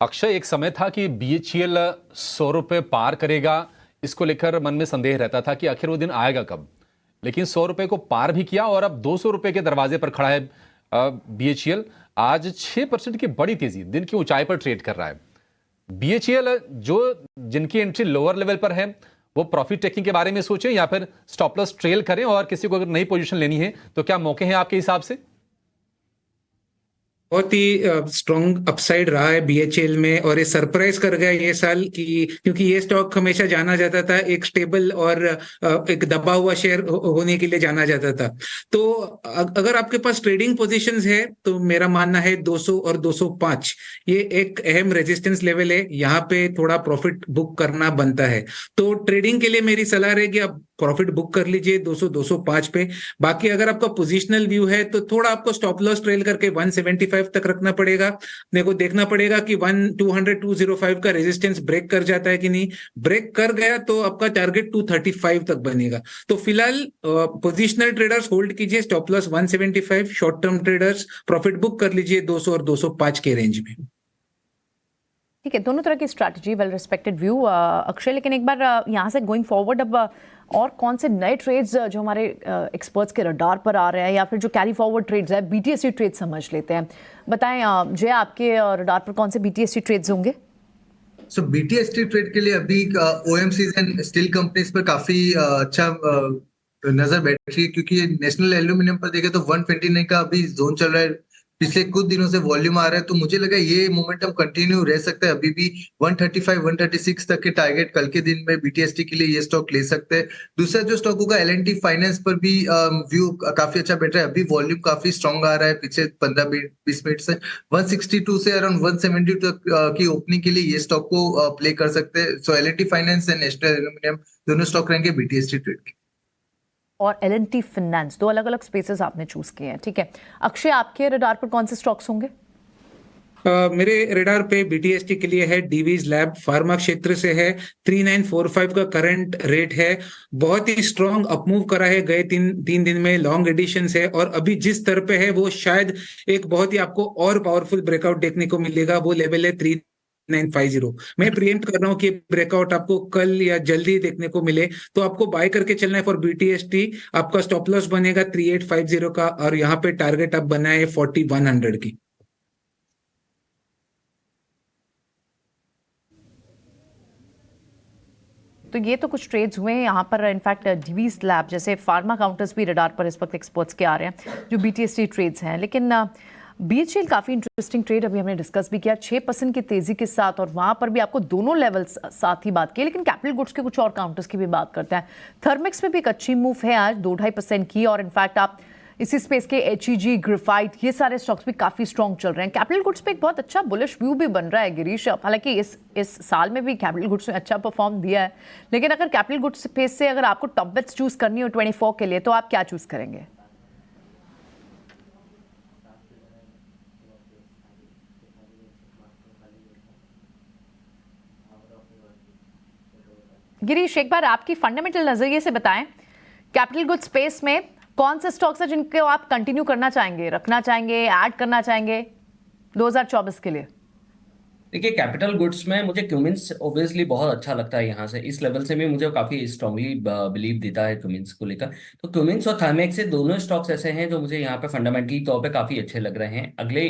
अक्षय, एक समय था कि BHEL 100 रुपये पार करेगा, इसको लेकर मन में संदेह रहता था कि आखिर वो दिन आएगा कब, लेकिन 100 रुपये को पार भी किया और अब 200 रुपये के दरवाजे पर खड़ा है BHEL। आज 6% की बड़ी तेजी दिन की ऊंचाई पर ट्रेड कर रहा है। BHEL जो जिनकी एंट्री लोअर लेवल पर है वो प्रॉफिट टेकिंग के बारे में सोचें या फिर स्टॉप लॉस ट्रेल करें, और किसी को अगर नई पोजीशन लेनी है तो क्या मौके हैं आपके हिसाब से? बहुत ही स्ट्रॉन्ग अपसाइड रहा है BHEL में, और ये सरप्राइज कर गया ये साल क्योंकि ये स्टॉक हमेशा जाना जाता था एक स्टेबल और एक दबा हुआ शेयर होने के लिए जाना जाता था। तो अगर आपके पास ट्रेडिंग पोजीशंस है तो मेरा मानना है 200 और 205 ये एक अहम रेजिस्टेंस लेवल है, यहाँ पे थोड़ा प्रॉफिट बुक करना बनता है। तो ट्रेडिंग के लिए मेरी सलाह रहेगी आप प्रॉफिट बुक कर लीजिए 200-205 पे। बाकी अगर आपका पोजिशनल व्यू है तो थोड़ा आपको स्टॉप लॉस ट्रेल करके 175 तक रखना पड़ेगा। अपने को देखना पड़ेगा कि 200-205 का रेजिस्टेंस ब्रेक कर जाता है कि नहीं। ब्रेक कर गया तो आपका टारगेट 235 तक बनेगा। तो फिलहाल पोजिशनल ट्रेडर्स होल्ड कीजिए stop loss 175, short term traders profit book कर लीजिए 200 और 205 के रेंज में। ठीक है, दोनों तरह की strategy, well respected view Akshay. लेकिन एक बार यहाँ से गोइंग फॉरवर्ड अब और कौन से नए ट्रेड्स जो हमारे एक्सपर्ट्स के रडार पर आ रहे हैं, या फिर जो कैरी फॉरवर्ड ट्रेड्स है, BTST ट्रेड समझ लेते हैं। बताएं जय, आपके रडार पर कौन से BTST ट्रेड्स होंगे? सो BTST ट्रेड के लिए अभी OMCs एंड स्टील कंपनीज पर काफी अच्छा नजर बैठ रही है, क्योंकि नेशनल एल्यूमिनियम पर देखे तो 129 का अभी जोन चल रहा है। पिछले कुछ दिनों से वॉल्यूम आ रहा है, तो मुझे लगा ये मोमेंटम कंटिन्यू रह सकता है। अभी भी 135 136 तक के टारगेट कल के दिन में BTST के लिए ये स्टॉक ले सकते हैं। दूसरा जो स्टॉक होगा L&T फाइनेंस पर भी व्यू काफी अच्छा बैठ रहा है। अभी वॉल्यूम काफी स्ट्रॉन्ग आ रहा है पिछले 15-20 मिनट से। 162 से अराउंड 170 तक की ओपनिंग के लिए ये स्टॉक को प्ले कर सकते हैं। सो L&T finance and national aluminium दोनों स्टॉक रहेंगे BTST ट्रेड के। और L&T फाइनेंस, दो अलग अलग स्पेसेस आपने चूज किए हैं। ठीक है अक्षय, आपके रडार पर कौन से स्टॉक्स होंगे? मेरे रडार पे BTST के लिए है डीवीज लैब, फार्मा क्षेत्र से है। 3945 का करंट रेट है। बहुत ही स्ट्रॉन्ग अपमूव करा है गए तीन दिन में, लॉन्ग एडिशन है, और अभी जिस स्तर पे है वो शायद एक बहुत ही आपको और पावरफुल ब्रेकआउट देखने को मिलेगा। वो लेवल है 3950। मैं प्रीएम्प्ट कर रहा हूँ कि ब्रेकआउट आपको कल या जल्दी देखने को मिले, तो आपको बाय करके चलना है फॉर BTST। आपका स्टॉप लॉस बनेगा 3850 का, और यहाँ पे टारगेट आप बनाए 4100 की। तो ये तो कुछ ट्रेड्स हुए हैं यहाँ पर। इनफैक्ट डीवीज लैब जैसे फार्मा काउंटर्स भी रडार पर इस वक्त एक्सपर्ट्स के आ रहे हैं जो BTST ट्रेड्स हैं। लेकिन BHEL काफ़ी इंटरेस्टिंग ट्रेड अभी हमने डिस्कस भी किया 6% की तेज़ी के साथ, और वहाँ पर भी आपको दोनों लेवल्स साथ ही बात की। लेकिन कैपिटल गुड्स के कुछ और काउंटर्स की भी बात करते हैं। थर्मिक्स में भी एक अच्छी मूव है आज 2-2.5% की, और इनफैक्ट आप इसी स्पेस के HEG, ग्रेफाइट, ये सारे स्टॉक्स भी काफ़ी स्ट्रॉन्ग चल रहे हैं। कैपिटल गुड्स पे एक बहुत अच्छा बुलिश व्यू भी बन रहा है गिरीश। हालांकि इस साल में भी कैपिटल गुड्स ने अच्छा परफॉर्म दिया है, लेकिन अगर कैपिटल गुड्स स्पेस से अगर आपको टॉप बेट्स चूज करनी हो 24 के लिए, तो आप क्या चूज करेंगे? गिरीश, एक बार आपकी फंडामेंटल नजरिए से बताएं, कैपिटल गुड्स स्पेस में कौन से स्टॉक्स हैं जिनको आप कंटिन्यू करना चाहेंगे, रखना चाहेंगे, ऐड करना चाहेंगे 2024 के लिए? देखिए कैपिटल गुड्स में मुझे क्यूमिंस ऑब्वियसली बहुत अच्छा लगता है। यहाँ से इस लेवल से भी मुझे काफी स्ट्रांगली बिलीव देता है क्यूमिंस को लेकर। तो क्यूमिंस और थर्मेक्स, से दोनों स्टॉक्स ऐसे हैं जो मुझे यहाँ पे फंडामेंटली तौर पे काफी अच्छे लग रहे हैं अगले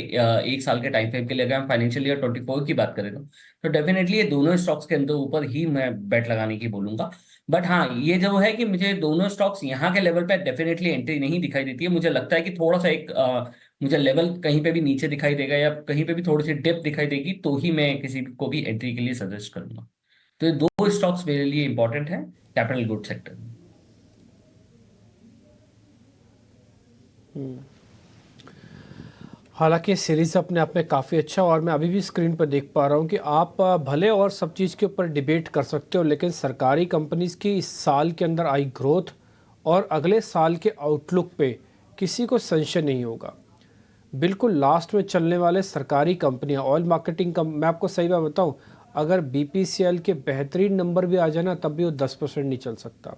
एक साल के टाइम फ्रेम के लिए। अगर हम फाइनेंशियल ईयर 24 की बात करें तो डेफिनेटली ये दोनों स्टॉक्स के अंदर ऊपर ही मैं बेट लगाने की बोलूंगा। बट हाँ, ये जो है कि मुझे दोनों स्टॉक्स यहाँ के लेवल पे डेफिनेटली एंट्री नहीं दिखाई देती है। मुझे लगता है कि थोड़ा सा एक मुझे लेवल कहीं पे भी नीचे दिखाई देगा या कहीं पे भी थोड़ी सी डिप दिखाई देगी तो ही मैं किसी को भी एंट्री के लिए सजेस्ट करूंगा। तो ये दो स्टॉक्स मेरे लिए इंपॉर्टेंट है कैपिटल गुड सेक्टर में। हालांकि सीरीज अपने आप में काफ़ी अच्छा, और मैं अभी भी स्क्रीन पर देख पा रहा हूं कि आप भले और सब चीज़ के ऊपर डिबेट कर सकते हो, लेकिन सरकारी कंपनीज की इस साल के अंदर आई ग्रोथ और अगले साल के आउटलुक पे किसी को संशय नहीं होगा। बिल्कुल लास्ट में चलने वाले सरकारी कंपनियां, ऑयल मार्केटिंग मैं आपको सही बात बताऊं, अगर BPCL के बेहतरीन नंबर भी आ जाए ना तब भी वो 10% नहीं चल सकता।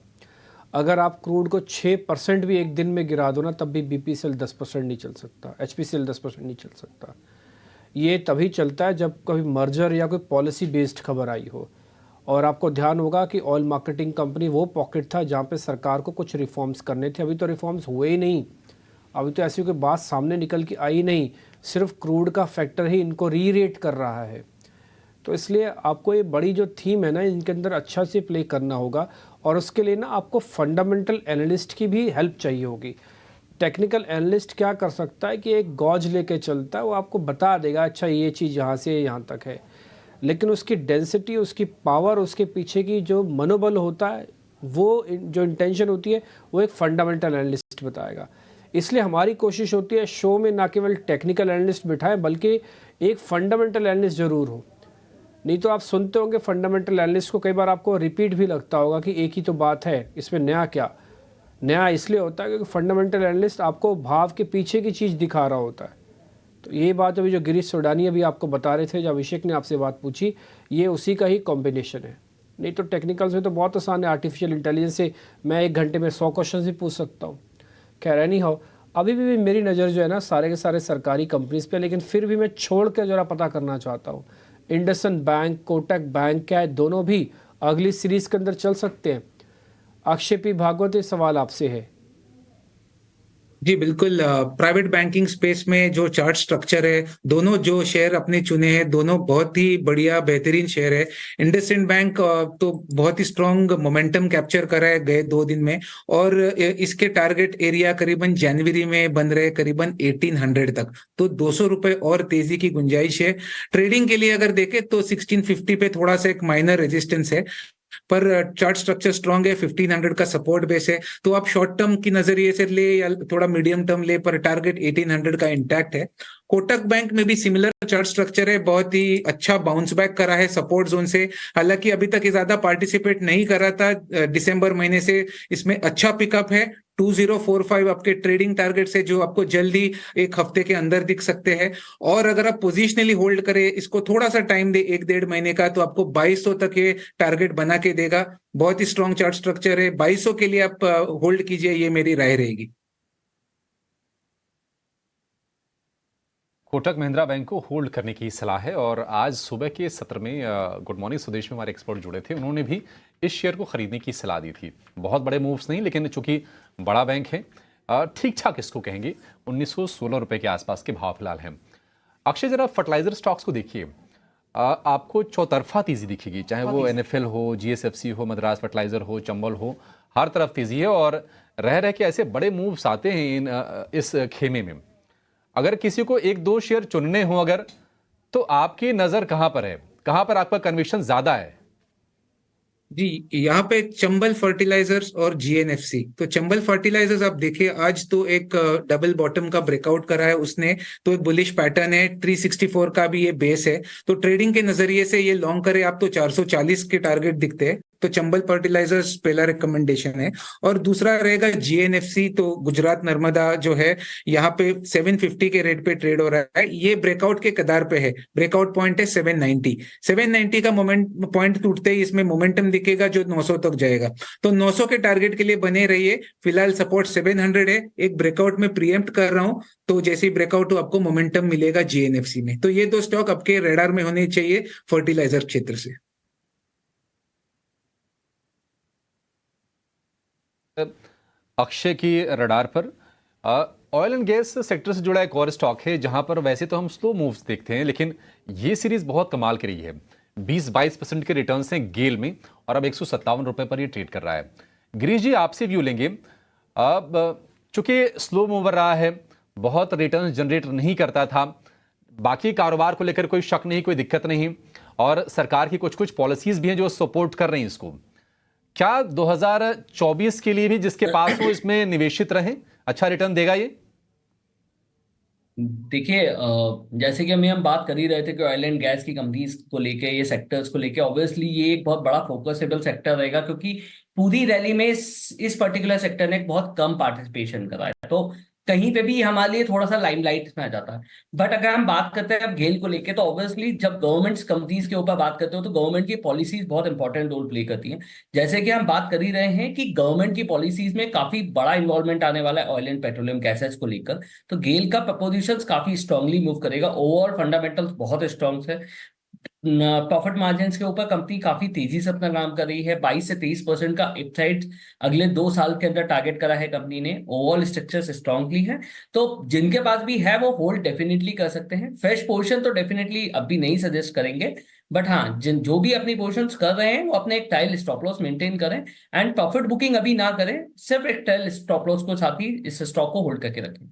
अगर आप क्रूड को 6% भी एक दिन में गिरा दो ना तब भी BPCL 10% नहीं चल सकता, HPCL 10% नहीं चल सकता। ये तभी चलता है जब कोई मर्जर या कोई पॉलिसी बेस्ड खबर आई हो। और आपको ध्यान होगा कि ऑयल मार्केटिंग कंपनी वो पॉकेट था जहाँ पे सरकार को कुछ रिफॉर्म्स करने थे। अभी तो रिफॉर्म्स हुए ही नहीं, अभी तो ऐसी कोई बात सामने निकल के आई नहीं, सिर्फ क्रूड का फैक्टर ही इनको री-रेट कर रहा है। तो इसलिए आपको ये बड़ी जो थीम है ना, इनके अंदर अच्छा से प्ले करना होगा, और उसके लिए ना आपको फंडामेंटल एनालिस्ट की भी हेल्प चाहिए होगी। टेक्निकल एनालिस्ट क्या कर सकता है कि एक गॉज लेके चलता है, वो आपको बता देगा अच्छा ये चीज़ यहाँ से यहाँ तक है, लेकिन उसकी डेंसिटी, उसकी पावर, उसके पीछे की जो मनोबल होता है, वो जो इंटेंशन होती है, वो एक फंडामेंटल एनालिस्ट बताएगा। इसलिए हमारी कोशिश होती है शो में ना केवल टेक्निकल एनालिस्ट बिठाएं बल्कि एक फंडामेंटल एनालिस्ट ज़रूर हो। नहीं तो आप सुनते होंगे फंडामेंटल एनालिस्ट को, कई बार आपको रिपीट भी लगता होगा कि एक ही तो बात है, इसमें नया क्या। नया इसलिए होता है क्योंकि फंडामेंटल एनालिस्ट आपको भाव के पीछे की चीज़ दिखा रहा होता है। तो ये बात अभी जो गिरीश सोडानी अभी आपको बता रहे थे, जब अभिषेक ने आपसे बात पूछी, ये उसी का ही कॉम्बिनेशन है। नहीं तो टेक्निकल से तो बहुत आसान है, आर्टिफिशियल इंटेलिजेंस से मैं 1 घंटे में 100 क्वेश्चन भी पूछ सकता हूँ। खैर नहीं हो, अभी भी मेरी नज़र जो है ना सारे के सारे सरकारी कंपनीज पे, लेकिन फिर भी मैं छोड़ कर ज़रा पता करना चाहता हूँ। इंडसइंड बैंक, कोटक बैंक क्या है, दोनों भी अगली सीरीज के अंदर चल सकते हैं। अक्षय पी भागवत, ये सवाल आपसे है। जी बिल्कुल, प्राइवेट बैंकिंग स्पेस में जो चार्ट स्ट्रक्चर है, दोनों जो शेयर अपने चुने हैं दोनों बहुत ही बढ़िया बेहतरीन शेयर है। इंडसइंड बैंक तो बहुत ही स्ट्रॉन्ग मोमेंटम कैप्चर करा है गए 2 दिन में, और इसके टारगेट एरिया करीबन जनवरी में बन रहे करीबन 1800 तक, तो 200 रुपए और तेजी की गुंजाइश है। ट्रेडिंग के लिए अगर देखें तो 1650 पे थोड़ा सा एक माइनर रेजिस्टेंस है, पर चार्ट स्ट्रक्चर स्ट्रांग है, 1500 का सपोर्ट बेस है। तो आप शॉर्ट टर्म की नजरिए से ले या थोड़ा मीडियम टर्म ले, पर टारगेट 1800 का इंटैक्ट है। कोटक बैंक में भी सिमिलर चार्ट स्ट्रक्चर है, बहुत ही अच्छा बाउंस बैक करा है सपोर्ट जोन से। हालांकि अभी तक ये ज्यादा पार्टिसिपेट नहीं कर रहा था, दिसंबर महीने से इसमें अच्छा पिकअप है। 2045 आपके ट्रेडिंग टारगेट से जो आपको जल्दी 1 हफ्ते के अंदर दिख सकते हैं। और अगर आप पोजिशनली होल्ड करें, इसको थोड़ा सा टाइम दे 1-1.5 महीने का, तो आपको 2200 तक ये टारगेट बना के देगा। बहुत ही स्ट्रॉन्ग चार्ट स्ट्रक्चर है, 2200 के लिए आप होल्ड कीजिए, ये मेरी राय रहेगी। कोटक महिंद्रा बैंक को होल्ड करने की सलाह है। और आज सुबह के सत्र में गुड मॉर्निंग स्वदेश में हमारे एक्सपर्ट जुड़े थे, उन्होंने भी इस शेयर को खरीदने की सलाह दी थी। बहुत बड़े मूव्स नहीं, लेकिन चूंकि बड़ा बैंक है, ठीक ठाक इसको कहेंगे, 1916 रुपए के आसपास के भाव फिलहाल हैं। अक्षय, जरा फर्टिलाइजर स्टॉक्स को देखिए, आपको चौतरफा तेजी दिखेगी, चाहे वो NFL हो, GSFC हो, मद्रास फर्टिलाइजर हो, चंबल हो, हर तरफ तेजी है। और रह रह के ऐसे बड़े मूव्स आते हैं इस खेमे में। अगर किसी को 1-2 शेयर चुनने हो अगर, तो आपकी नजर कहां पर है, कहां पर आपका कन्विक्शन ज्यादा है? जी, यहाँ पे चंबल फर्टिलाइजर्स और GNFC। तो चंबल फर्टिलाइजर्स आप देखिए, आज तो एक डबल बॉटम का ब्रेकआउट करा है उसने, तो एक बुलिश पैटर्न है, 364 का भी ये बेस है। तो ट्रेडिंग के नजरिए से ये लॉन्ग करे आप तो 440 के टारगेट दिखते हैं। तो चंबल फर्टिलाइजर्स पहला रिकमेंडेशन है। और दूसरा रहेगा GNFC, तो गुजरात नर्मदा जो है यहाँ पे 750 के रेट पे ट्रेड हो रहा है। ये ब्रेकआउट के कदार पे है, ब्रेकआउट पॉइंट है 790 का मोमेंट पॉइंट टूटते ही इसमें मोमेंटम दिखेगा जो 900 तक जाएगा। तो 900 के टारगेट के लिए बने रहिए। फिलहाल सपोर्ट 700 है, एक ब्रेकआउट में प्रीएम्प्ट कर रहा हूं, तो जैसे ही ब्रेकआउट हो आपको मोमेंटम मिलेगा GNFC में। तो ये दो स्टॉक आपके रेडार में होने चाहिए फर्टिलाइजर क्षेत्र से। अक्षय की रडार पर ऑयल एंड गैस सेक्टर से जुड़ा एक और स्टॉक है जहां पर वैसे तो हम स्लो मूव्स देखते हैं, लेकिन ये सीरीज बहुत कमाल की रही है। 20-22% के रिटर्न्स हैं गेल में और अब 157 रुपए पर ये ट्रेड कर रहा है। गिरीश जी, आपसे व्यू लेंगे। अब चूंकि स्लो मूवर रहा है, बहुत रिटर्न जनरेट नहीं करता था, बाकी कारोबार को लेकर कोई शक नहीं, कोई दिक्कत नहीं, और सरकार की कुछ कुछ पॉलिसीज भी हैं जो सपोर्ट कर रही हैं इसको। क्या 2024 के लिए भी जिसके पास हो इसमें निवेशित रहें, अच्छा रिटर्न देगा ये? देखिए, जैसे कि हम बात कर ही रहे थे कि ऑयल एंड गैस की कंपनीज को लेके, ये सेक्टर्स को लेके ऑब्वियसली ये एक बहुत बड़ा फोकसेबल सेक्टर रहेगा, क्योंकि पूरी रैली में इस पर्टिकुलर सेक्टर ने एक बहुत कम पार्टिसिपेशन करा है, तो कहीं पे भी हमारे लिए थोड़ा सा लाइमलाइट में आ जाता है। बट अगर हम बात करते हैं अब गेल को लेके, तो ऑब्वियसली जब गवर्नमेंट्स कंपनीज के ऊपर बात करते हो तो गवर्नमेंट की पॉलिसीज बहुत इंपॉर्टेंट रोल प्ले करती हैं। जैसे कि हम बात कर ही रहे हैं कि गवर्नमेंट की पॉलिसीज में काफी बड़ा इन्वॉल्वमेंट आने वाला है ऑयल एंड पेट्रोलियम गैसेज को लेकर, तो गेल का प्रपोजिशन काफी स्ट्रांगली मूव करेगा। ओवरऑल फंडामेंटल्स बहुत स्ट्रांग है। प्रॉफिट मार्जिन के ऊपर कंपनी काफी तेजी से अपना काम कर रही है। 22 से 23% का अपसाइड अगले 2 साल के अंदर टारगेट करा है कंपनी ने। ओवरऑल स्ट्रक्चर स्ट्रांगली है, तो जिनके पास भी है वो होल्ड डेफिनेटली कर सकते हैं। फ्रेश पोजीशन तो डेफिनेटली अभी नहीं सजेस्ट करेंगे, बट हाँ, जो भी अपनी पोजीशंस कर रहे हैं वो अपने एक टाइल स्टॉप लॉस मेंटेन करें एंड प्रॉफिट बुकिंग अभी ना करें, सिर्फ एक टाइल स्टॉप लॉस को साथ ही इस स्टॉक को होल्ड करके रखें।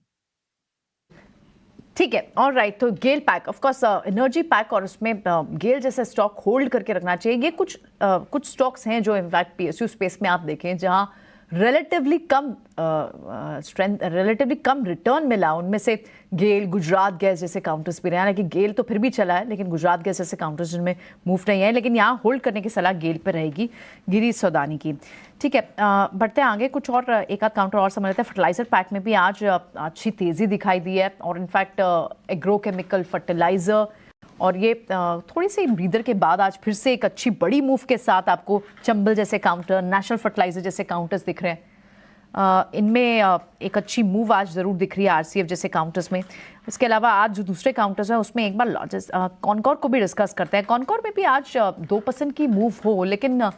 ठीक है, और राइट, तो gel pack, of course energy pack, और उसमें गेल जैसे स्टॉक होल्ड करके रखना चाहिए। ये कुछ स्टॉक्स हैं जो इनफैक्ट PSU स्पेस में आप देखें जहां रिलेटिवली कम स्ट्रेंथ, रिलेटिवली कम रिटर्न मिला, उनमें से गेल, गुजरात गैस जैसे काउंटर्स भी रहे हैं। हालांकि गेल तो फिर भी चला है, लेकिन गुजरात गैस जैसे काउंटर्स जिनमें मूव नहीं है, लेकिन यहाँ होल्ड करने की सलाह गेल पर रहेगी, गिरीश सौदानी की। ठीक है, बढ़ते हैं आगे, कुछ और एक आध काउंटर और समझ लेते हैं। फर्टिलाइजर पैक में भी आज अच्छी तेज़ी दिखाई दी है, और इनफैक्ट एग्रोकेमिकल फर्टिलाइजर, और ये थोड़ी सी ब्रीदर के बाद आज फिर से एक अच्छी बड़ी मूव के साथ आपको चंबल जैसे काउंटर, नेशनल फर्टिलाइजर जैसे काउंटर्स दिख रहे हैं। इनमें एक अच्छी मूव आज ज़रूर दिख रही है RCF जैसे काउंटर्स में। इसके अलावा आज जो दूसरे काउंटर्स हैं उसमें एक बार कॉनकोर को भी डिस्कस करते हैं। कॉनकोर में भी आज 2% की मूव हो, लेकिन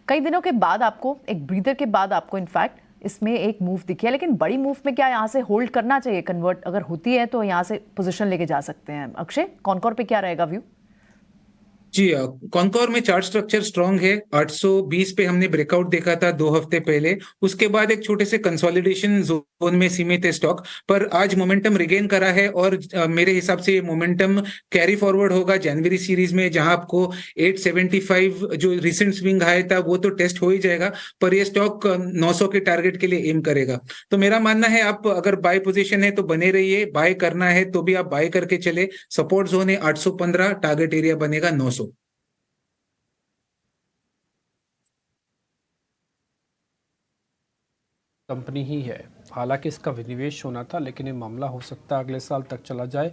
कई दिनों के बाद आपको, एक ब्रीदर के बाद आपको इनफैक्ट इसमें एक मूव दिखी है। लेकिन बड़ी मूव में क्या यहाँ से होल्ड करना चाहिए? कन्वर्ट अगर होती है तो यहाँ से पोजीशन लेके जा सकते हैं। अक्षय, कॉनकोर पे क्या रहेगा व्यू? जी, कॉनकोर में चार्ट स्ट्रक्चर स्ट्रांग है। 820 पे हमने ब्रेकआउट देखा था 2 हफ्ते पहले, उसके बाद एक छोटे से कंसोलिडेशन जोन में सीमित है स्टॉक, पर आज मोमेंटम रिगेन करा है, और मेरे हिसाब से ये मोमेंटम कैरी फॉरवर्ड होगा जनवरी सीरीज में, जहां आपको 875 जो रिसेंट स्विंग हाई था वो तो टेस्ट हो ही जाएगा, पर ये स्टॉक 900 के टारगेट के लिए एम करेगा। तो मेरा मानना है आप अगर बाय पोजीशन है तो बने रहिए, बाय करना है तो भी आप बाय करके चले। सपोर्ट जोन है 815, टारगेट एरिया बनेगा 900। कंपनी ही है, हालांकि इसका विनिवेश होना था, लेकिन ये मामला हो सकता है अगले साल तक चला जाए,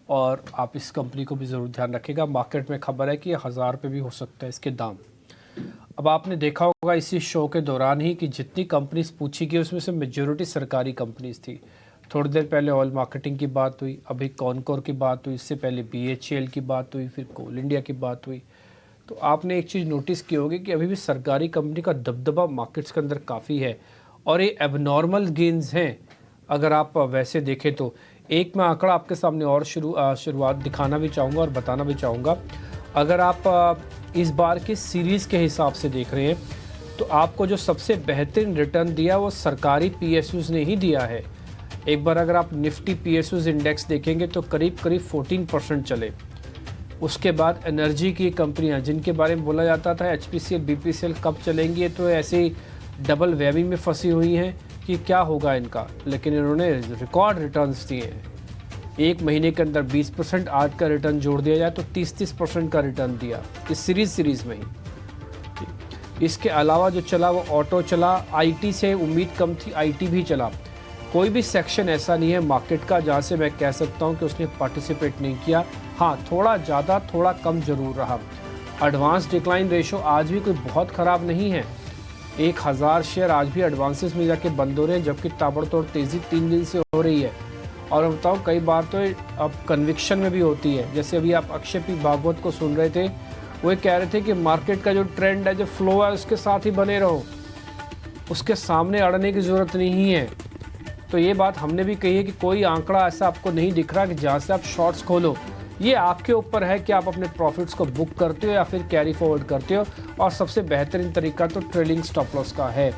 और आप इस कंपनी को भी ज़रूर ध्यान रखिएगा। मार्केट में खबर है कि 1000 पे भी हो सकता है इसके दाम। अब आपने देखा होगा इसी शो के दौरान ही कि जितनी कंपनीज पूछी गई उसमें से मेजॉरिटी सरकारी कंपनीज थी। थोड़ी देर पहले ऑयल मार्केटिंग की बात हुई, अभी कॉनकोर की बात हुई, इससे पहले BHEL की बात हुई, फिर कोल इंडिया की बात हुई। तो आपने एक चीज़ नोटिस की होगी कि अभी भी सरकारी कंपनी का दबदबा मार्केट्स के अंदर काफ़ी है, और ये एबनॉर्मल गेन्स हैं अगर आप वैसे देखें तो। एक मैं आंकड़ा आपके सामने और शुरुआत दिखाना भी चाहूँगा और बताना भी चाहूँगा। अगर आप इस बार की सीरीज़ के हिसाब से देख रहे हैं तो आपको जो सबसे बेहतरीन रिटर्न दिया वो सरकारी PSUs ने ही दिया है। एक बार अगर आप निफ्टी PSUs इंडेक्स देखेंगे तो करीब 14% चले। उसके बाद एनर्जी की कंपनियां जिनके बारे में बोला जाता था HPCL BPCL कब चलेंगी, तो ऐसे ही डबल वेवी में फंसी हुई हैं कि क्या होगा इनका, लेकिन इन्होंने रिकॉर्ड रिटर्न्स दिए हैं। एक महीने के अंदर 20% आज का रिटर्न जोड़ दिया जाए तो 30% का रिटर्न दिया इस सीरीज़ में ही। इसके अलावा जो चला वो ऑटो चला, आईटी से उम्मीद कम थी, आईटी भी चला। कोई भी सेक्शन ऐसा नहीं है मार्केट का जहाँ से मैं कह सकता हूँ कि उसने पार्टिसिपेट नहीं किया। हाँ, थोड़ा ज़्यादा थोड़ा कम जरूर रहा। एडवांस डिक्लाइन रेशो आज भी कोई बहुत ख़राब नहीं है। 1000 शेयर आज भी एडवांसेस में जाके बंद हो रहे हैं, जबकि ताबड़तोड़ तेज़ी 3 दिन से हो रही है। और मैं बताऊँ कई बार तो अब कन्विक्शन में भी होती है। जैसे अभी आप अक्षय पी भागवत को सुन रहे थे, वो कह रहे थे कि मार्केट का जो ट्रेंड है, जो फ्लो है, उसके साथ ही बने रहो, उसके सामने अड़ने की ज़रूरत नहीं है। तो ये बात हमने भी कही है कि कोई आंकड़ा ऐसा आपको नहीं दिख रहा कि जहाँ से आप शॉर्ट्स खोलो। ये आपके ऊपर है कि आप अपने प्रॉफिट्स को बुक करते हो या फिर कैरी फॉरवर्ड करते हो। और सबसे बेहतरीन तरीका तो ट्रेलिंग स्टॉप लॉस का है।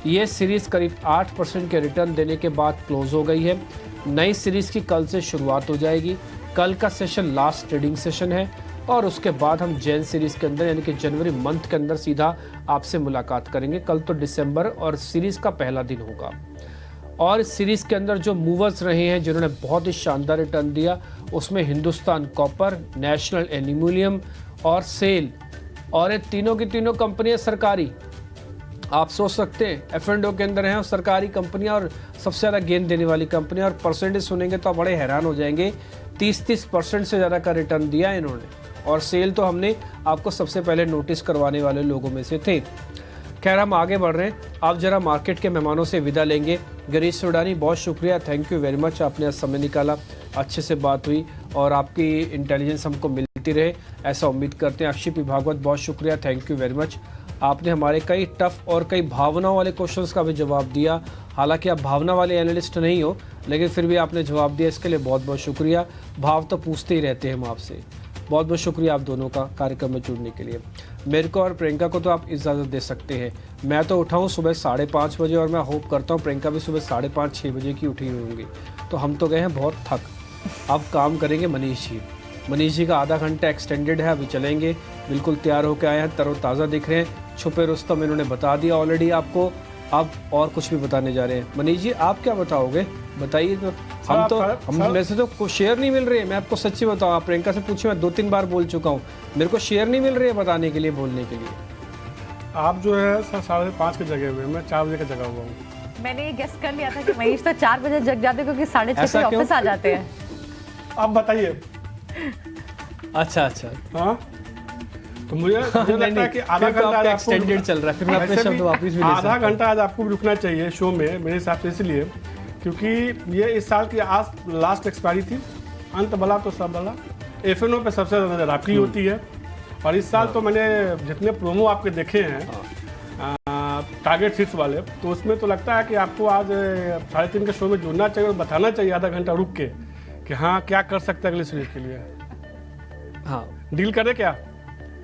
ये सीरीज़ करीब 8% के रिटर्न देने के बाद क्लोज हो गई है। नई सीरीज़ की कल से शुरुआत हो जाएगी। कल का सेशन लास्ट ट्रेडिंग सेशन है और उसके बाद हम जैन सीरीज़ के अंदर यानी कि जनवरी मंथ के अंदर सीधा आपसे मुलाकात करेंगे। कल तो दिसंबर और सीरीज़ का पहला दिन होगा। और इस सीरीज़ के अंदर जो मूवर्स रहे हैं जिन्होंने बहुत ही शानदार रिटर्न दिया, उसमें हिंदुस्तान कॉपर, नेशनल एल्यूमिनियम और सेल, और ये तीनों की तीनों कंपनियां सरकारी। आप सोच सकते हैं F&O के अंदर हैं और सरकारी कंपनियां और सबसे ज़्यादा गेंद देने वाली कंपनियां, और परसेंटेज सुनेंगे तो आप बड़े हैरान हो जाएंगे। 30% से ज़्यादा का रिटर्न दिया इन्होंने। और सेल तो हमने आपको सबसे पहले नोटिस करवाने वाले लोगों में से थे। खैर, हम आगे बढ़ रहे हैं। आप जरा मार्केट के मेहमानों से विदा लेंगे। गिरीश सोडानी, बहुत शुक्रिया, थैंक यू वेरी मच, आपने आज समय निकाला, अच्छे से बात हुई और आपकी इंटेलिजेंस हमको मिलती रहे, ऐसा उम्मीद करते हैं। अक्षय पी भागवत, बहुत शुक्रिया, थैंक यू वेरी मच, आपने हमारे कई टफ और कई भावनाओं वाले क्वेश्चंस का भी जवाब दिया। हालांकि आप भावना वाले एनालिस्ट नहीं हो, लेकिन फिर भी आपने जवाब दिया, इसके लिए बहुत बहुत शुक्रिया। भाव तो पूछते ही रहते हैं हम आपसे। बहुत बहुत शुक्रिया आप दोनों का कार्यक्रम में जुड़ने के लिए। मेरे को और प्रियंका को तो आप इजाज़त दे सकते हैं। मैं तो उठा हूँ सुबह 5:30 बजे और मैं होप करता हूँ प्रियंका भी सुबह 5:30-6 बजे की उठी हुई होंगी। तो हम तो गए हैं बहुत थक। अब काम करेंगे मनीष जी। मनीष जी का आधा घंटा एक्सटेंडेड है, अभी चलेंगे। बिल्कुल तैयार होकर आए हैं, तरोताज़ा दिख रहे हैं। छुपे रुस्तम इन्होंने बता दिया ऑलरेडी आपको, अब और कुछ भी बताने जा रहे हैं। मनीष जी, आप क्या बताओगे, बताइए। तो हम में से तो कुछ शेयर नहीं मिल रही है। मैं आपको सच्ची बताऊँ, आप प्रियंका से पूछिए, मैं 2-3 बार बोल चुका हूँ, मेरे को शेयर नहीं मिल रही है बताने के लिए, बोलने के लिए। आप जो है 5:30 के जगह हुए, मैं 4 बजे का जगह हुआ हूँ। मैंने ये गेस कर लिया था कि मनीष तो 4 बजे जग जाते क्योंकि 6:30 ऑफिस आ जाते हैं। आप बताइए। अच्छा, हाँ, तो मुझे लगता है कि आधा घंटा एक्सटेंडेड चल रहा है, फिर मैं अपने शब्द वापस भी ले सकता हूं। आधा घंटा आज आपको भी रुकना चाहिए शो में मेरे हिसाब से, इसलिए क्योंकि ये इस साल की आज लास्ट एक्सपायरी थी। अंत भला तो सब भला। F&O पे सबसे ज़्यादा नजर आपकी होती है। और इस साल तो मैंने जितने प्रोमो आपके देखे हैं टारगेट सीट्स वाले, तो उसमें तो लगता है कि आपको आज 3:30 के शो में जुड़ना चाहिए और बताना चाहिए आधा घंटा रुक के कि हाँ क्या कर सकते हैं अगले सीरीज के लिए। हाँ, डील करें क्या?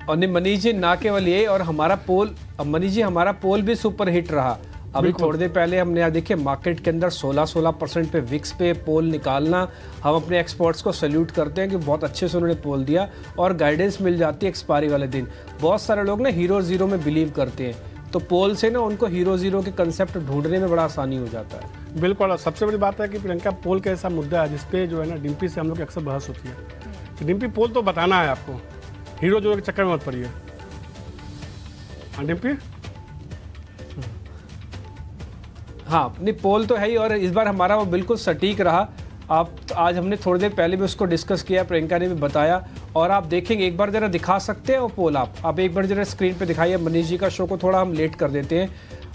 और नहीं मनीष जी, ना केवल ये, और हमारा पोल, अब मनीष जी हमारा पोल भी सुपर हिट रहा। अभी थोड़ी देर पहले हमने यहाँ देखिए मार्केट के अंदर 16% पे विक्स पे पोल निकालना, हम अपने एक्सपर्ट्स को सैल्यूट करते हैं कि बहुत अच्छे से उन्होंने पोल दिया और गाइडेंस मिल जाती है एक्सपायरी वाले दिन। बहुत सारे लोग ना हीरो ज़ीरो में बिलीव करते हैं, तो पोल से ना उनको हीरो ज़ीरो के कंसेप्ट ढूंढने में बड़ा आसानी हो जाता है। बिल्कुल, सबसे बड़ी बात है कि प्रियंका, पोल का ऐसा मुद्दा है जिसपे जो है ना डिम्पी से हम लोग अक्सर बहस होती है कि डिम्पी पोल तो बताना है आपको, हीरो जो के चक्कर में मत पड़िए। हाँ डिम्पी, हाँ नहीं, पोल तो है ही, और इस बार हमारा वो बिल्कुल सटीक रहा। आप आज हमने थोड़ी देर पहले भी उसको डिस्कस किया, प्रियंका ने भी बताया, और आप देखेंगे, एक बार जरा दिखा सकते हैं वो पोल आप एक बार जरा स्क्रीन पे दिखाइए। मनीष जी का शो को थोड़ा हम लेट कर देते हैं,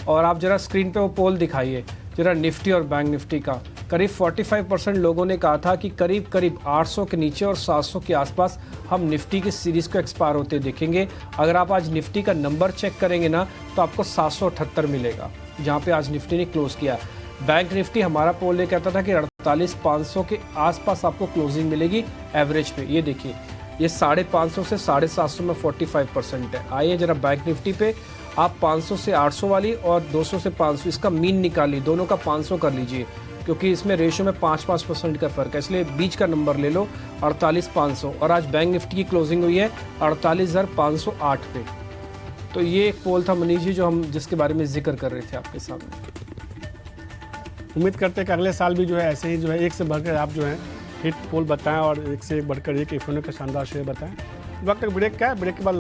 और आप जरा स्क्रीन पे वो पोल दिखाइए जरा, निफ्टी और बैंक निफ्टी का। करीब 45% लोगों ने कहा था कि करीब 800 के नीचे और 700 के आसपास हम निफ्टी की सीरीज़ को एक्सपायर होते देखेंगे। अगर आप आज निफ्टी का नंबर चेक करेंगे ना, तो आपको 778 मिलेगा, जहाँ पे आज निफ्टी ने क्लोज किया। बैंक निफ्टी हमारा पोल ये कहता था कि 48,500 के आसपास आपको क्लोजिंग मिलेगी एवरेज पे। ये देखिए, ये 550 से 750 में 45% है। आइए जरा बैंक निफ्टी पे आप 500 से 800 वाली और 200 से 500 इसका मीन निकालिए, दोनों का 500 कर लीजिए, क्योंकि इसमें रेशो में 5% का फ़र्क है, इसलिए बीच का नंबर ले लो 48,500। और आज बैंक निफ्टी की क्लोजिंग हुई है 48,508 पे। तो ये एक पोल था मनीष जी जो हम जिसके बारे में जिक्र कर रहे थे आपके सामने। उम्मीद करते हैं कि अगले साल भी जो है ऐसे ही जो है एक से बढ़कर आप जो है हिट पोल बताएं और एक से एक बढ़कर एक F&O का शानदार शेयर बताएं। वक्त ब्रेक का है, ब्रेक के बाद